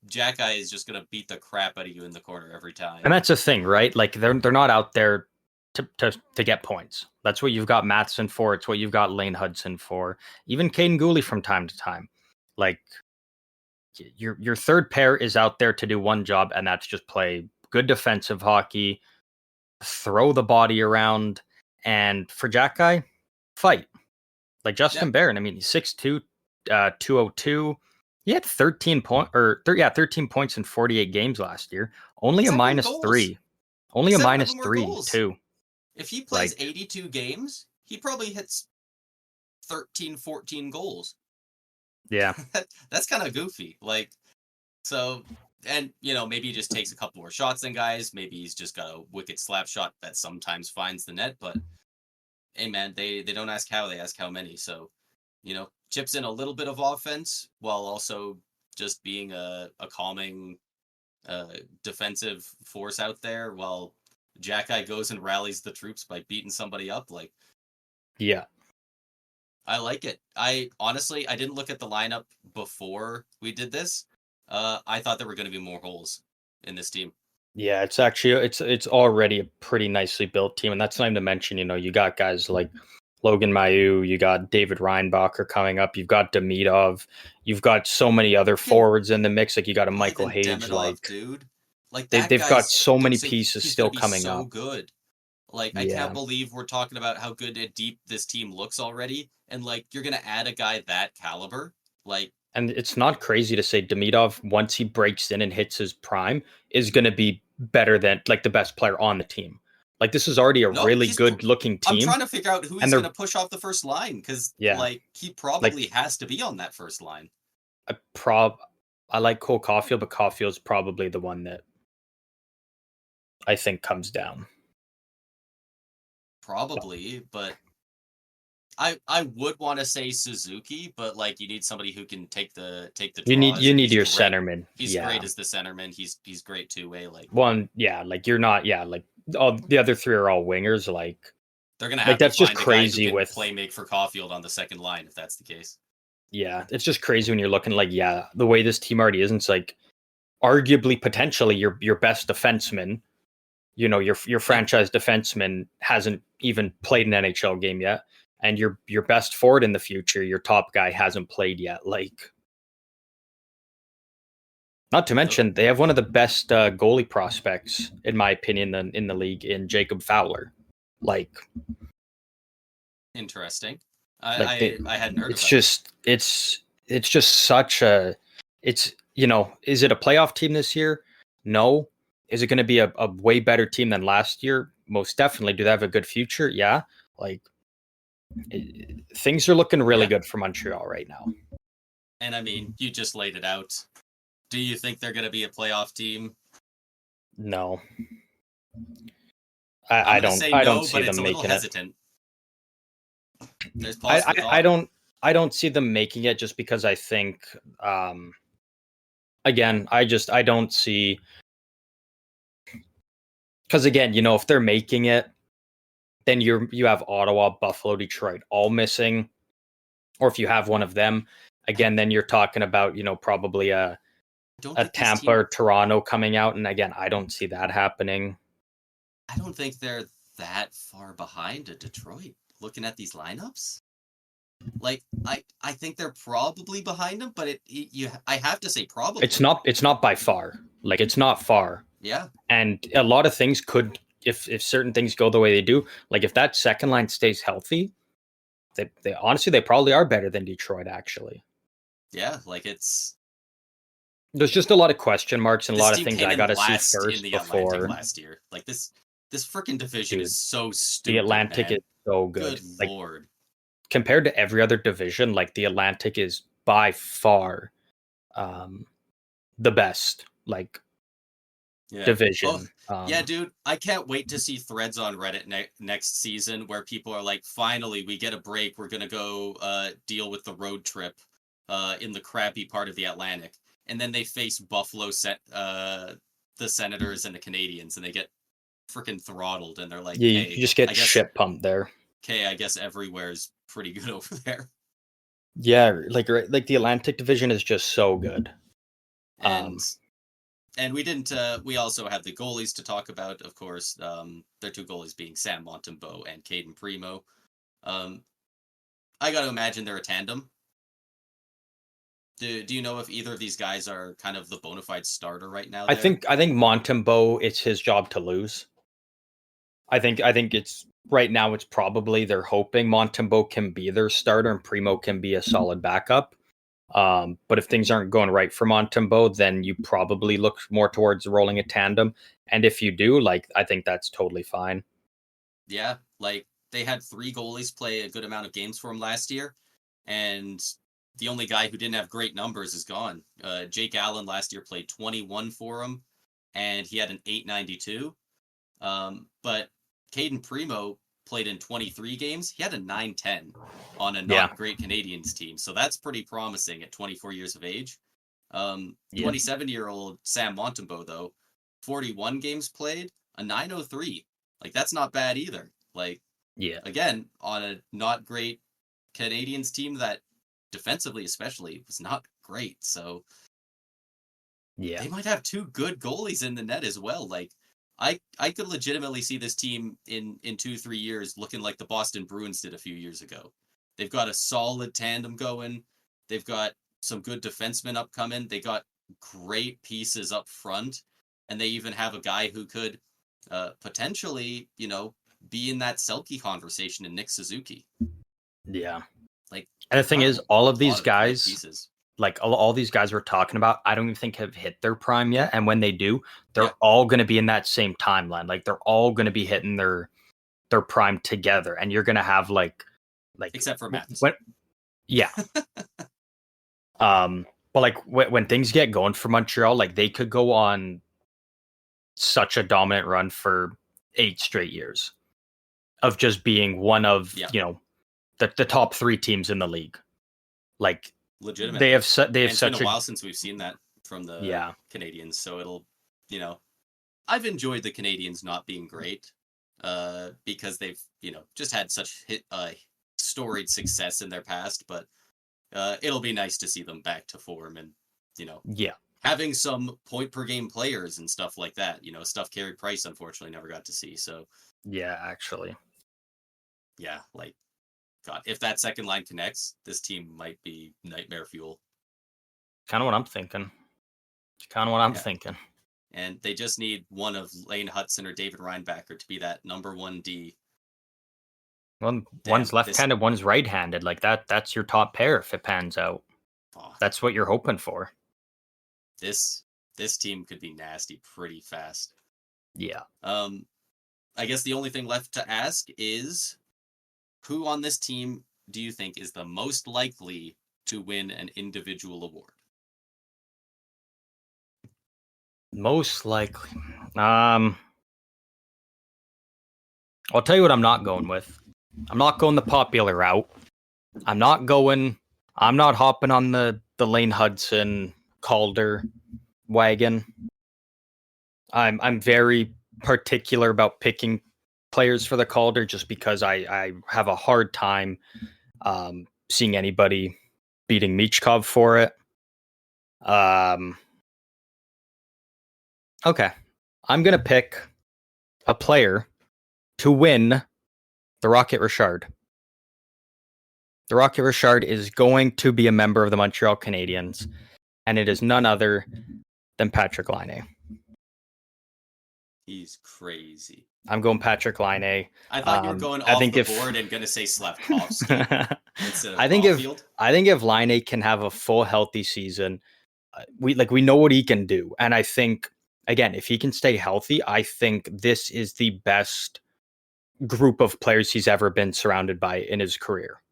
Jackeye is just gonna beat the crap out of you in the corner every time. And that's the thing, right? Like they're not out there to get points. That's what you've got Matheson for. It's what you've got Lane Hudson for. Even Caden Gooley from time to time. Like your third pair is out there to do one job, and that's just play good defensive hockey, throw the body around, and for Jackeye, fight. Like Justin Barron, I mean, he's 6'2", 202. He had 13 points in 48 games last year. Only a -3. Only a -3 too. If he plays 82 games, he probably hits 13, 14 goals. Yeah. That's kind of goofy. Like, so And, maybe he just takes a couple more shots than guys. Maybe he's just got a wicked slap shot that sometimes finds the net. But, hey, man, they don't ask how, they ask how many. So, chips in a little bit of offense while also just being a calming defensive force out there while Jack goes and rallies the troops by beating somebody up. Like, yeah. I like it. I didn't look at the lineup before we did this. I thought there were going to be more holes in this team. Yeah, it's actually it's already a pretty nicely built team, and that's not even to mention, you got guys like Logan Mailloux, you got David Reinbacher coming up, you've got Demidov, you've got so many other forwards in the mix. Like you got a Michael Even Hage, Demidov, dude. Like that they've got guy's so many pieces he's still gonna be coming so up. good. Like I Yeah, can't believe we're talking about how good and deep this team looks already, and like you're gonna add a guy that caliber, like. and it's not crazy to say Demidov, once he breaks in and hits his prime, is going to be better than like the best player on the team. Like this is already a No, really good looking I'm team, trying to figure out who and he's they're gonna push off the first line because yeah, like he probably like has to be on that first line. I like Cole Caulfield, but Caulfield's probably the one that I think comes down. Probably, but I would want to say Suzuki, but like you need somebody who can take the draws. You And need he's your great. centerman. He's Yeah. great as the centerman. He's great two-way. Like One, yeah, like you're not, yeah, like all the other three are all wingers. they're gonna have to That's just find a guy who crazy can with, play make for Caulfield on the second line if that's the case. yeah, it's just crazy when you're looking like, yeah, the way this team already is. And it's like arguably potentially your best defenseman, your franchise defenseman hasn't even played an NHL game yet, and your best forward in the future, your top guy hasn't played yet. Like, not to mention they have one of the best goalie prospects, in my opinion, in the league in Jacob Fowler. Like, Interesting. like they, I hadn't heard of it's that. just such a is it a playoff team this year? No. Is it going to be a way better team than last year? Most definitely. Do they have a good future? Yeah. Like things are looking really good for Montreal right now. And I mean, you just laid it out. Do you think they're going to be a playoff team? No. I don't see them making it. There's pause for thought. I don't see them making it just because I think again, I don't see, because again, if they're making it, then you have Ottawa, Buffalo, Detroit all missing. Or if you have one of them, again, then you're talking about, probably a Tampa or Toronto coming out. And again, I don't see that happening. I don't think they're that far behind a Detroit looking at these lineups. Like I think they're probably behind them, but I have to say probably. It's not by far. Like it's not far. Yeah. And a lot of things could, if certain things go the way they do, like if that second line stays healthy, they honestly, they probably are better than Detroit actually. Yeah, like there's just a lot of question marks and a lot of things I got to see first in the before Atlantic last year. Like this freaking division is so stupid. The Atlantic is so good. Good Lord. Compared to every other division, like the Atlantic is by far the best division. Yeah, dude, I can't wait to see threads on Reddit next season where people are like, finally, we get a break. We're going to go deal with the road trip in the crappy part of the Atlantic. And then they face Buffalo, the Senators, and the Canadians, and they get freaking throttled. And they're like, yeah, you just get shit pumped there. Okay, I guess everywhere's pretty good over there. Yeah, like the Atlantic division is just so good. And we didn't. We also have the goalies to talk about, of course. Their two goalies being Sam Montembeault and Caden Primo. I got to imagine they're a tandem. Do you know if either of these guys are kind of the bona fide starter right now? I think Montembeault, it's his job to lose. I think it's right now. It's probably they're hoping Montembeault can be their starter and Primo can be a solid backup. But if things aren't going right for Montembeault, then you probably look more towards rolling a tandem. And if you do, I think that's totally fine. Yeah, like they had 3 goalies play a good amount of games for him last year, and the only guy who didn't have great numbers is gone. Jake Allen last year played 21 for him, and he had an 892. But Caden Primo played in 23 games. He had a 910 on a not great Canadians team. So that's pretty promising at 24 years of age. 27-year-old Sam Montembeault, though, 41 games played, a 903. Like, that's not bad either. Like, again, on a not great Canadians team that defensively especially was not great. So they might have two good goalies in the net as well. Like, I could legitimately see this team in 2-3 years looking like the Boston Bruins did a few years ago. They've got a solid tandem going. They've got some good defensemen upcoming. They got great pieces up front, and they even have a guy who could potentially, be in that Selke conversation in Nick Suzuki. Yeah. Like, and the thing is, all of these guys, like all these guys we're talking about, I don't even think have hit their prime yet. And when they do, they're all going to be in that same timeline. Like, they're all going to be hitting their prime together. And you're going to have like except for Matt. But like when things get going for Montreal, like they could go on such a dominant run for 8 straight years of just being one of, the top 3 teams in the league. Like, legitimate. They have such been a while since we've seen that from the Canadians. So it'll, I've enjoyed the Canadians not being great because they've, just had such storied success in their past. But it'll be nice to see them back to form and, having some point per game players and stuff like that. Stuff Carey Price unfortunately never got to see. So actually. Yeah, like, God, if that second line connects, this team might be nightmare fuel. Kind of what I'm thinking. And they just need one of Lane Hudson or David Reinbacher to be that number 1 D. Well, one's left-handed, one's right-handed. Like, that's your top pair if it pans out. That's what you're hoping for. This team could be nasty pretty fast. Yeah. I guess the only thing left to ask is, who on this team do you think is the most likely to win an individual award? Most likely. I'll tell you what I'm not going with. I'm not going the popular route. I'm not hopping on the Lane Hudson Calder wagon. I'm very particular about picking players for the Calder just because I have a hard time seeing anybody beating Michkov for it. Okay. I'm going to pick a player to win the Rocket Richard. The Rocket Richard is going to be a member of the Montreal Canadiens, and it is none other than Patrick Laine. He's crazy. I'm going Patrick Laine. I thought you were going off the board and going to say Slavkovsky instead of Caulfield. I think if Laine can have a full healthy season, we know what he can do. And I think, again, if he can stay healthy, I think this is the best group of players he's ever been surrounded by in his career.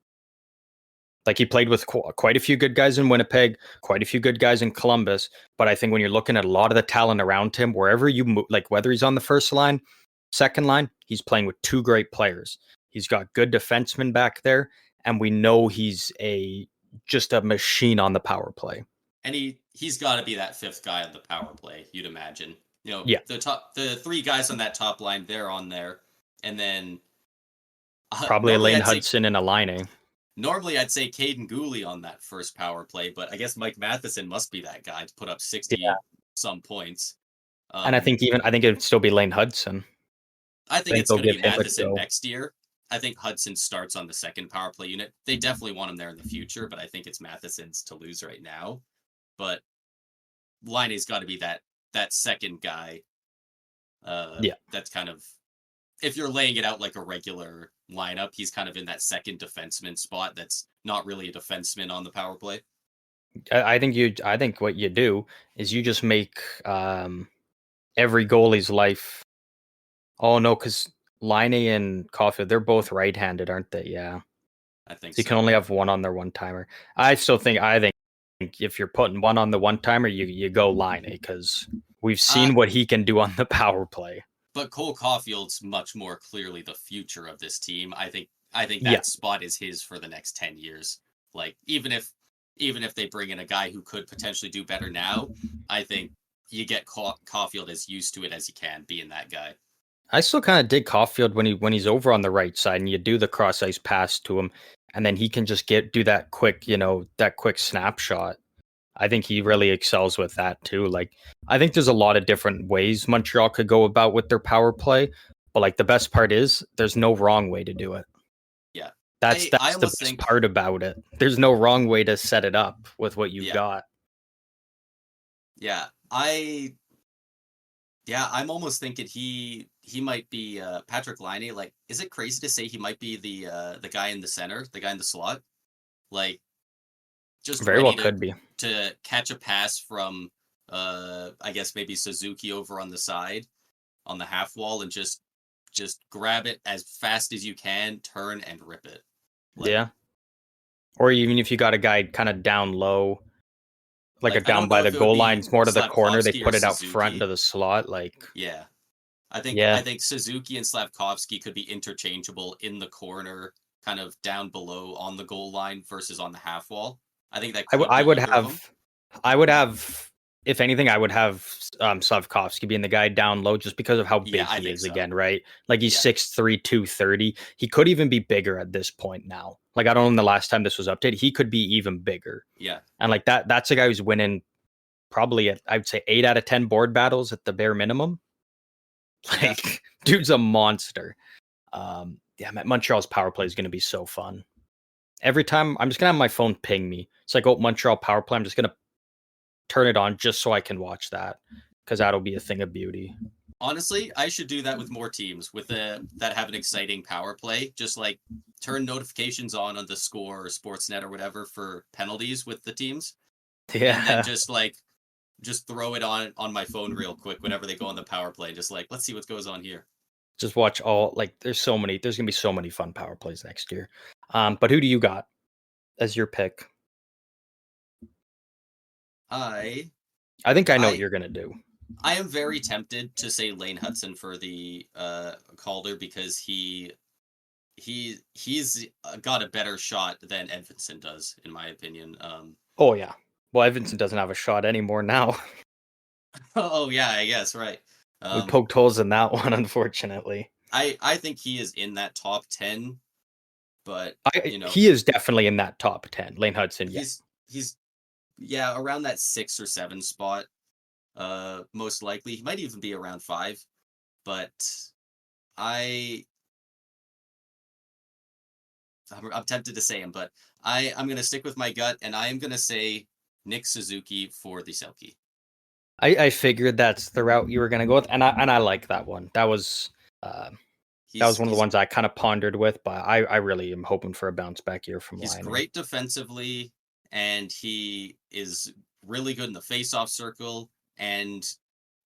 Like, he played with quite a few good guys in Winnipeg, quite a few good guys in Columbus. But I think when you're looking at a lot of the talent around him, wherever you move, like whether he's on the first line, second line, he's playing with 2 great players. He's got good defensemen back there, and we know he's just a machine on the power play. And he's got to be that 5th guy on the power play, you'd imagine. The 3 guys on that top line, they're on there, and then probably a Lane Hudson and a Laine. Normally, I'd say Caden Gooley on that first power play, but I guess Mike Matheson must be that guy to put up 60 some points. And I think it'd still be Lane Hudson. I think it's going to be Matheson next year. I think Hudson starts on the second power play unit. They definitely want him there in the future, but I think it's Matheson's to lose right now. But Laine's got to be that second guy. That's kind of, if you're laying it out like a regular lineup, he's kind of in that second defenseman spot. That's not really a defenseman on the power play. I think what you do is you just make every goalie's life. Oh no, because Laine and Caulfield, they're both right-handed, aren't they? Yeah. I think You so. can only have one on their one-timer. I think if you're putting one on the one-timer, you go Line because we've seen what he can do on the power play. But Cole Caulfield's much more clearly the future of this team. I think Yeah. that spot is his for the next 10 years. Like even if they bring in a guy who could potentially do better now, I think you get Caulfield as used to it as you can being that guy. I still kind of dig Caulfield when he's over on the right side and you do the cross ice pass to him, and then he can just do that quick, that quick snapshot. I think he really excels with that too. Like, I think there's a lot of different ways Montreal could go about with their power play, but like the best part is there's no wrong way to do it. Yeah. That's I the almost best think part about it. There's no wrong way to set it up with what you've got. Yeah. I'm almost thinking he might be Patrick Laine. Like, is it crazy to say he might be the guy in the center, the guy in the slot? Like, just Very well ready could be. to catch a pass from I guess maybe Suzuki over on the side on the half wall and just grab it as fast as you can, turn and rip it. Like, yeah. Or even if you got a guy kind of down low, like a I down don't know by the if it would goal be lines, more to the corner, they Slavkovsky or put it out front Suzuki. into the slot. Like, Yeah. I yeah, think Suzuki and Slavkovsky could be interchangeable in the corner, kind of down below on the goal line versus on the half wall. I think that could I be would either of them. if anything, I would have Slavkovsky being the guy down low just because of how big I he think is so. again, right? Like he's Yeah. 6'3", 230. He could even be bigger at this point now. Like, I don't know the last time this was updated. He could be even bigger. Yeah. And like that's a guy who's winning probably I would say 8 out of 10 board battles at the bare minimum. Like, Yeah. dude's a monster. Yeah, Montreal's power play is going to be so fun. Every time I'm just going to have my phone ping me. It's like, oh, Montreal power play. I'm just going to turn it on just so I can watch that because that'll be a thing of beauty. Honestly, I should do that with more teams with that have an exciting power play. Just like turn notifications on the Score or Sportsnet or whatever for penalties with the teams. Yeah. And then just throw it on my phone real quick whenever they go on the power play. Just like, let's see what goes on here. Just watch all, like, there's going to be so many fun power plays next year. But who do you got as your pick? I think I know what you're going to do. I am very tempted to say Lane Hudson for the Calder because he's got a better shot than Edvinsson does, in my opinion. Oh yeah, well, Edvinsson doesn't have a shot anymore now. Oh yeah, I guess right. We poked holes in that one, unfortunately. I think he is in that top 10, but he is definitely in that top 10. Lane Hudson, he's around that 6 or 7 spot. Most likely he might even be around 5, but I'm tempted to say him, but I'm going to stick with my gut, and I am going to say Nick Suzuki for the Selke. I figured that's the route you were going to go with, and I like that one. That was one of the ones I kind of pondered with, but I really am hoping for a bounce back year from Laine. He's great defensively, and he is really good in the face-off circle, and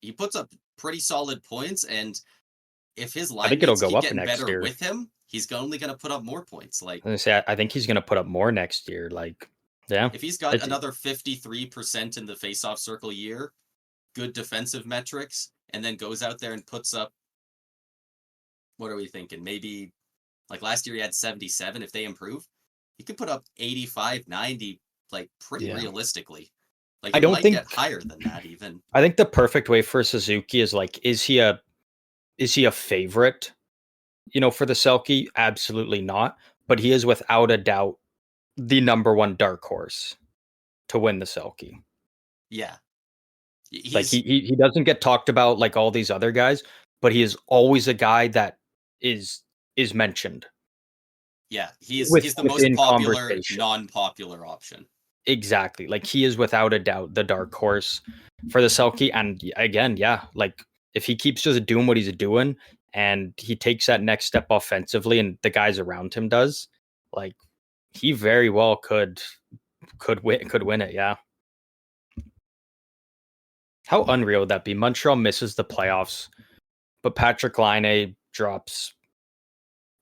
he puts up pretty solid points. And if his line mates keep getting better with him, he's only going to put up more points. Like, I think he's going to put up more next year. Like, yeah, if he's got another 53% in the face-off circle year, good defensive metrics, and then goes out there and puts up, what are we thinking? Maybe like last year he had 77. If they improve, he could put up 85, 90, like pretty realistically. Like, I don't think get higher than that even. I think the perfect way for Suzuki is like, is he a favorite, for the Selke? Absolutely not. But he is without a doubt the number one dark horse to win the Selke. Yeah. Like, he doesn't get talked about like all these other guys, but he is always a guy that is mentioned. Yeah, he's the most popular, non-popular option. Exactly. Like, he is without a doubt the dark horse for the Selke. And again, yeah, like if he keeps just doing what he's doing and he takes that next step offensively and the guys around him does, like, he very well could win it. Yeah. How unreal would that be? Montreal misses the playoffs, but Patrick Laine drops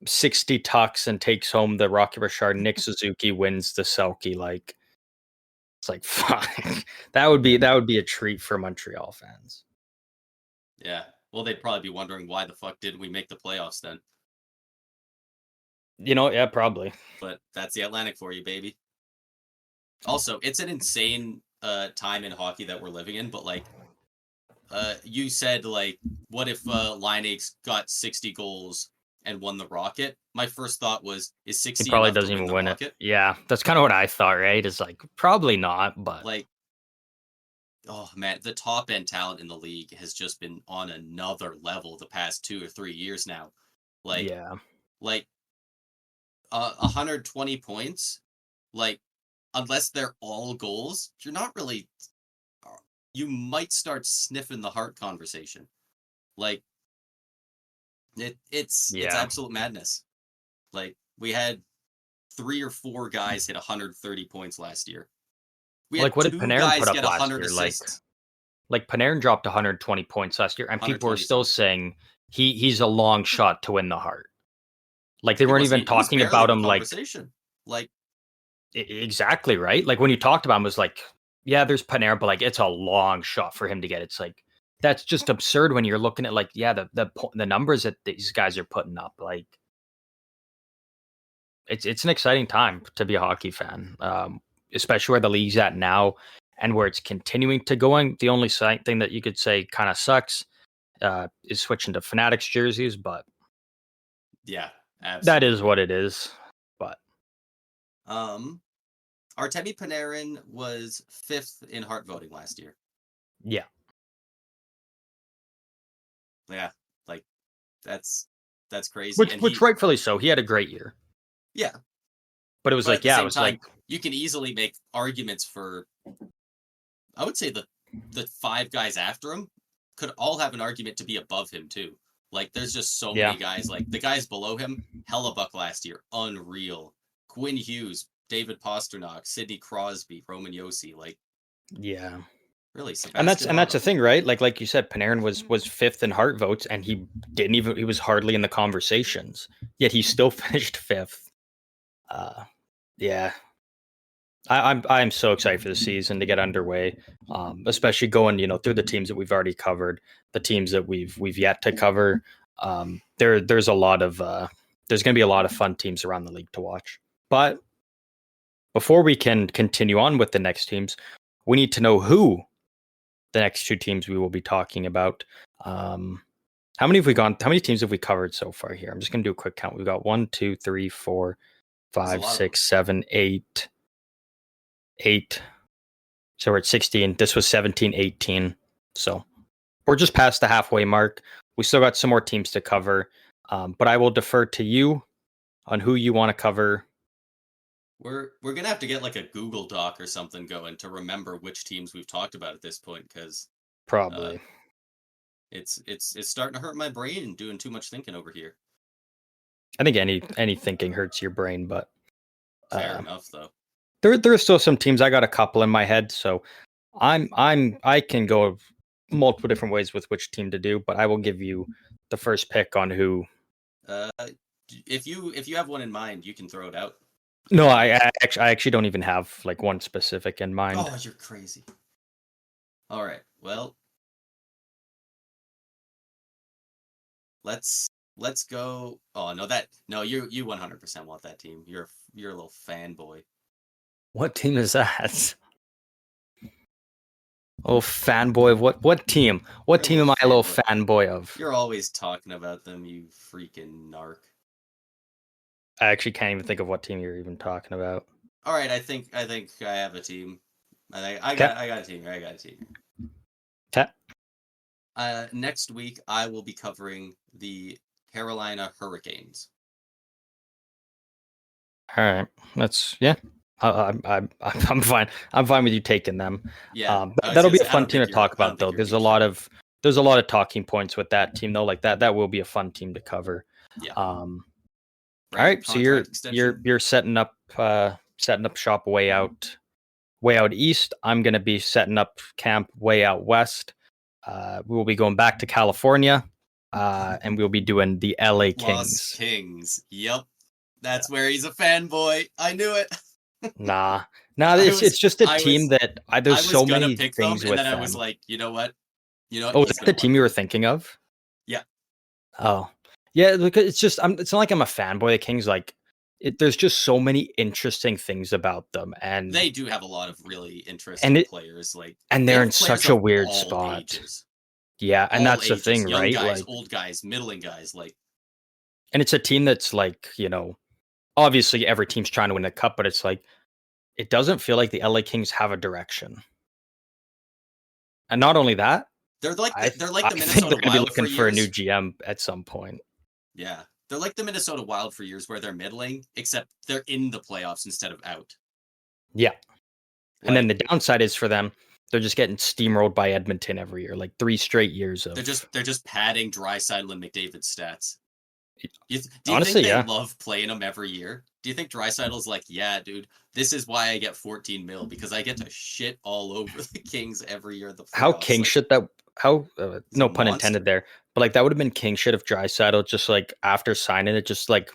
60 tucks and takes home the Rocky Richard. Nick Suzuki wins the Selkie. Like, it's like, fuck. that would be a treat for Montreal fans. Yeah. Well, they'd probably be wondering why the fuck did we make the playoffs then? Yeah, probably. But that's the Atlantic for you, baby. Also, it's an insane time in hockey that we're living in, but like you said, like, what if Lineages got 60 goals and won the Rocket? My first thought was, is 60 he probably enough doesn't to win even the win Rocket? it. Yeah, that's kind of what I thought, right? Is like, probably not, but like, oh man, the top end talent in the league has just been on another level the past 2 or 3 years now. Like, yeah. Like 120 points, like, unless they're all goals, you're not really. You might start sniffing the Hart conversation. Like, it's absolute madness. Like, we had 3 or 4 guys hit 130 points last year. We had like, what did 2 Panarin guys put up get last 100 year? assists. Like Panarin dropped 120 points last year, and people were still something. saying he's a long shot to win the Hart. Like, they He weren't wasn't- even he was talking barely about in him the like conversation. Like, exactly, right? Like, when you talked about him, it was like, yeah, there's Panarin, but like, it's a long shot for him to get. It's like, that's just absurd when you're looking at like, yeah, the numbers that these guys are putting up. Like, it's an exciting time to be a hockey fan, especially where the league's at now and where it's continuing to going. The only thing that you could say kind of sucks is switching to Fanatics jerseys, but yeah, absolutely. that is what it is. But Artemi Panarin was 5th in Hart voting last year. Yeah, like, that's crazy. Which rightfully so. He had a great year. Yeah, but it was like, yeah, it was time, like, you can easily make arguments for. I would say the 5 guys after him could all have an argument to be above him too. Like, there's just so many guys. Like, the guys below him, Hellebuck last year, unreal. Quinn Hughes, David Pastrnak, Sidney Crosby, Roman Josi, like, yeah, really. and that's the thing, right? Like you said, Panarin was 5th in Hart votes, and he was hardly in the conversations, yet he still finished 5th. Yeah, I'm so excited for the season to get underway, especially going through the teams that we've already covered, the teams that we've yet to cover. There's a lot of there's going to be a lot of fun teams around the league to watch. But before we can continue on with the next teams, we need to know who the next 2 teams we will be talking about. How many teams have we covered so far here? I'm just going to do a quick count. We've got 1, 2, 3, 4, 5, 6, 7, 8. So we're at 16. This was 17, 18. So we're just past the halfway mark. We still got some more teams to cover. But I will defer to you on who you want to cover. We're gonna have to get like a Google Doc or something going to remember which teams we've talked about at this point, because probably it's starting to hurt my brain doing too much thinking over here. I think any thinking hurts your brain, but fair enough though. There are still some teams. I got a couple in my head, so I can go multiple different ways with which team to do, but I will give you the first pick on who. If you have one in mind, you can throw it out. No, I actually don't even have like one specific in mind. Oh, you're crazy. All right, well, let's go. Oh no, you 100% want that team. You're a little fanboy. What team is that? Oh, fanboy of what team? What team am I a little fanboy of? You're always talking about them, you freaking narc. I actually can't even think of what team you're even talking about. All right, I think I have a team. I got a team. I got a team. Okay. Next week I will be covering the Carolina Hurricanes. All right, that's I'm fine. I'm fine with you taking them. Yeah, that'll be a fun team to talk about, though. There's a lot of talking points with that team, though. Like that will be a fun team to cover. Yeah. All right, so you're setting up shop way out east. I'm gonna be setting up camp way out west. We will be going back to California. and we'll be doing the LA Los Kings. Kings. Yep. That's where he's a fanboy. I knew it. Nah, it's just a team that there's I was so gonna many pick things them, and with then I them. was like, you know what? Oh, is He's that the gonna team you were thinking of? Yeah. Oh, yeah. Because it's just, it's not like I'm a fanboy of the Kings. Like, there's just so many interesting things about them, and they do have a lot of really interesting players. Like, and they they're have in players such a of weird all spot. ages. Yeah, and all that's the ages, thing, young right? guys, Like, old guys, middling guys. Like, and it's a team that's like, obviously every team's trying to win a cup, but it's like it doesn't feel like the LA Kings have a direction. And not only that, they're like I the think Minnesota they're going to be Wild for looking for a new years. GM at some point. Yeah, they're like the Minnesota Wild for years, where they're middling, except they're in the playoffs instead of out. Yeah, and then the downside is for them, they're just getting steamrolled by Edmonton every year, like 3 straight years of. They're just padding Draisaitl and McDavid's stats. Do you Honestly, think they love playing them every year? Do you think Draisaitl's like, yeah, dude, this is why I get 14 mil, because I get to shit all over the Kings every year in the playoffs? How king shit that? How no pun intended there, but like that would have been king shit if Draisaitl just like after signing it, just like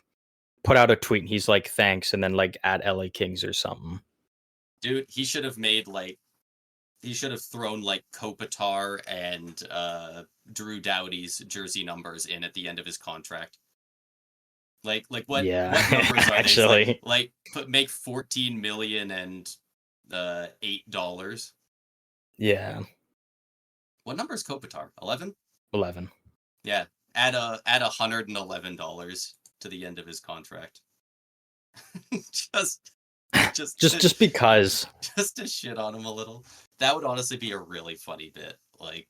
put out a tweet and he's like thanks, and then like at LA Kings or something. Dude, he should have thrown like Kopitar and Drew Doughty's jersey numbers in at the end of his contract. Like what numbers are actually they? Like make 14 million and $8. Yeah. What number is Kopitar? 11? 11. Yeah. Add $111 to the end of his contract. just because. Just to shit on him a little. That would honestly be a really funny bit. Like,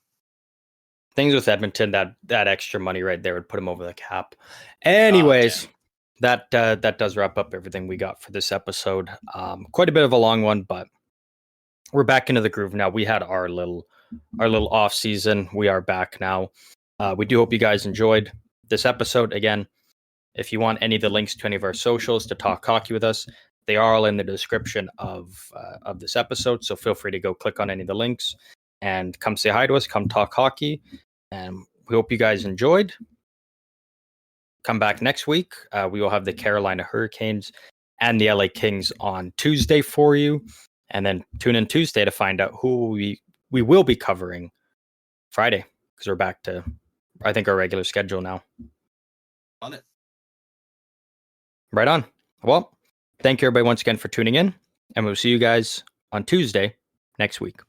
things with Edmonton, that extra money right there would put him over the cap. Anyways, that does wrap up everything we got for this episode. Quite a bit of a long one, but we're back into the groove now. We had our little off season. We are back now. We do hope you guys enjoyed this episode. Again, if you want any of the links to any of our socials to talk hockey with us, they are all in the description of this episode. So feel free to go click on any of the links and come say hi to us. Come talk hockey. And we hope you guys enjoyed. Come back next week. We will have the Carolina Hurricanes and the LA Kings on Tuesday for you. And then tune in Tuesday to find out who we will be covering Friday, because we're back to, I think, our regular schedule now. On it. Right on. Well, thank you everybody once again for tuning in, and we'll see you guys on Tuesday next week.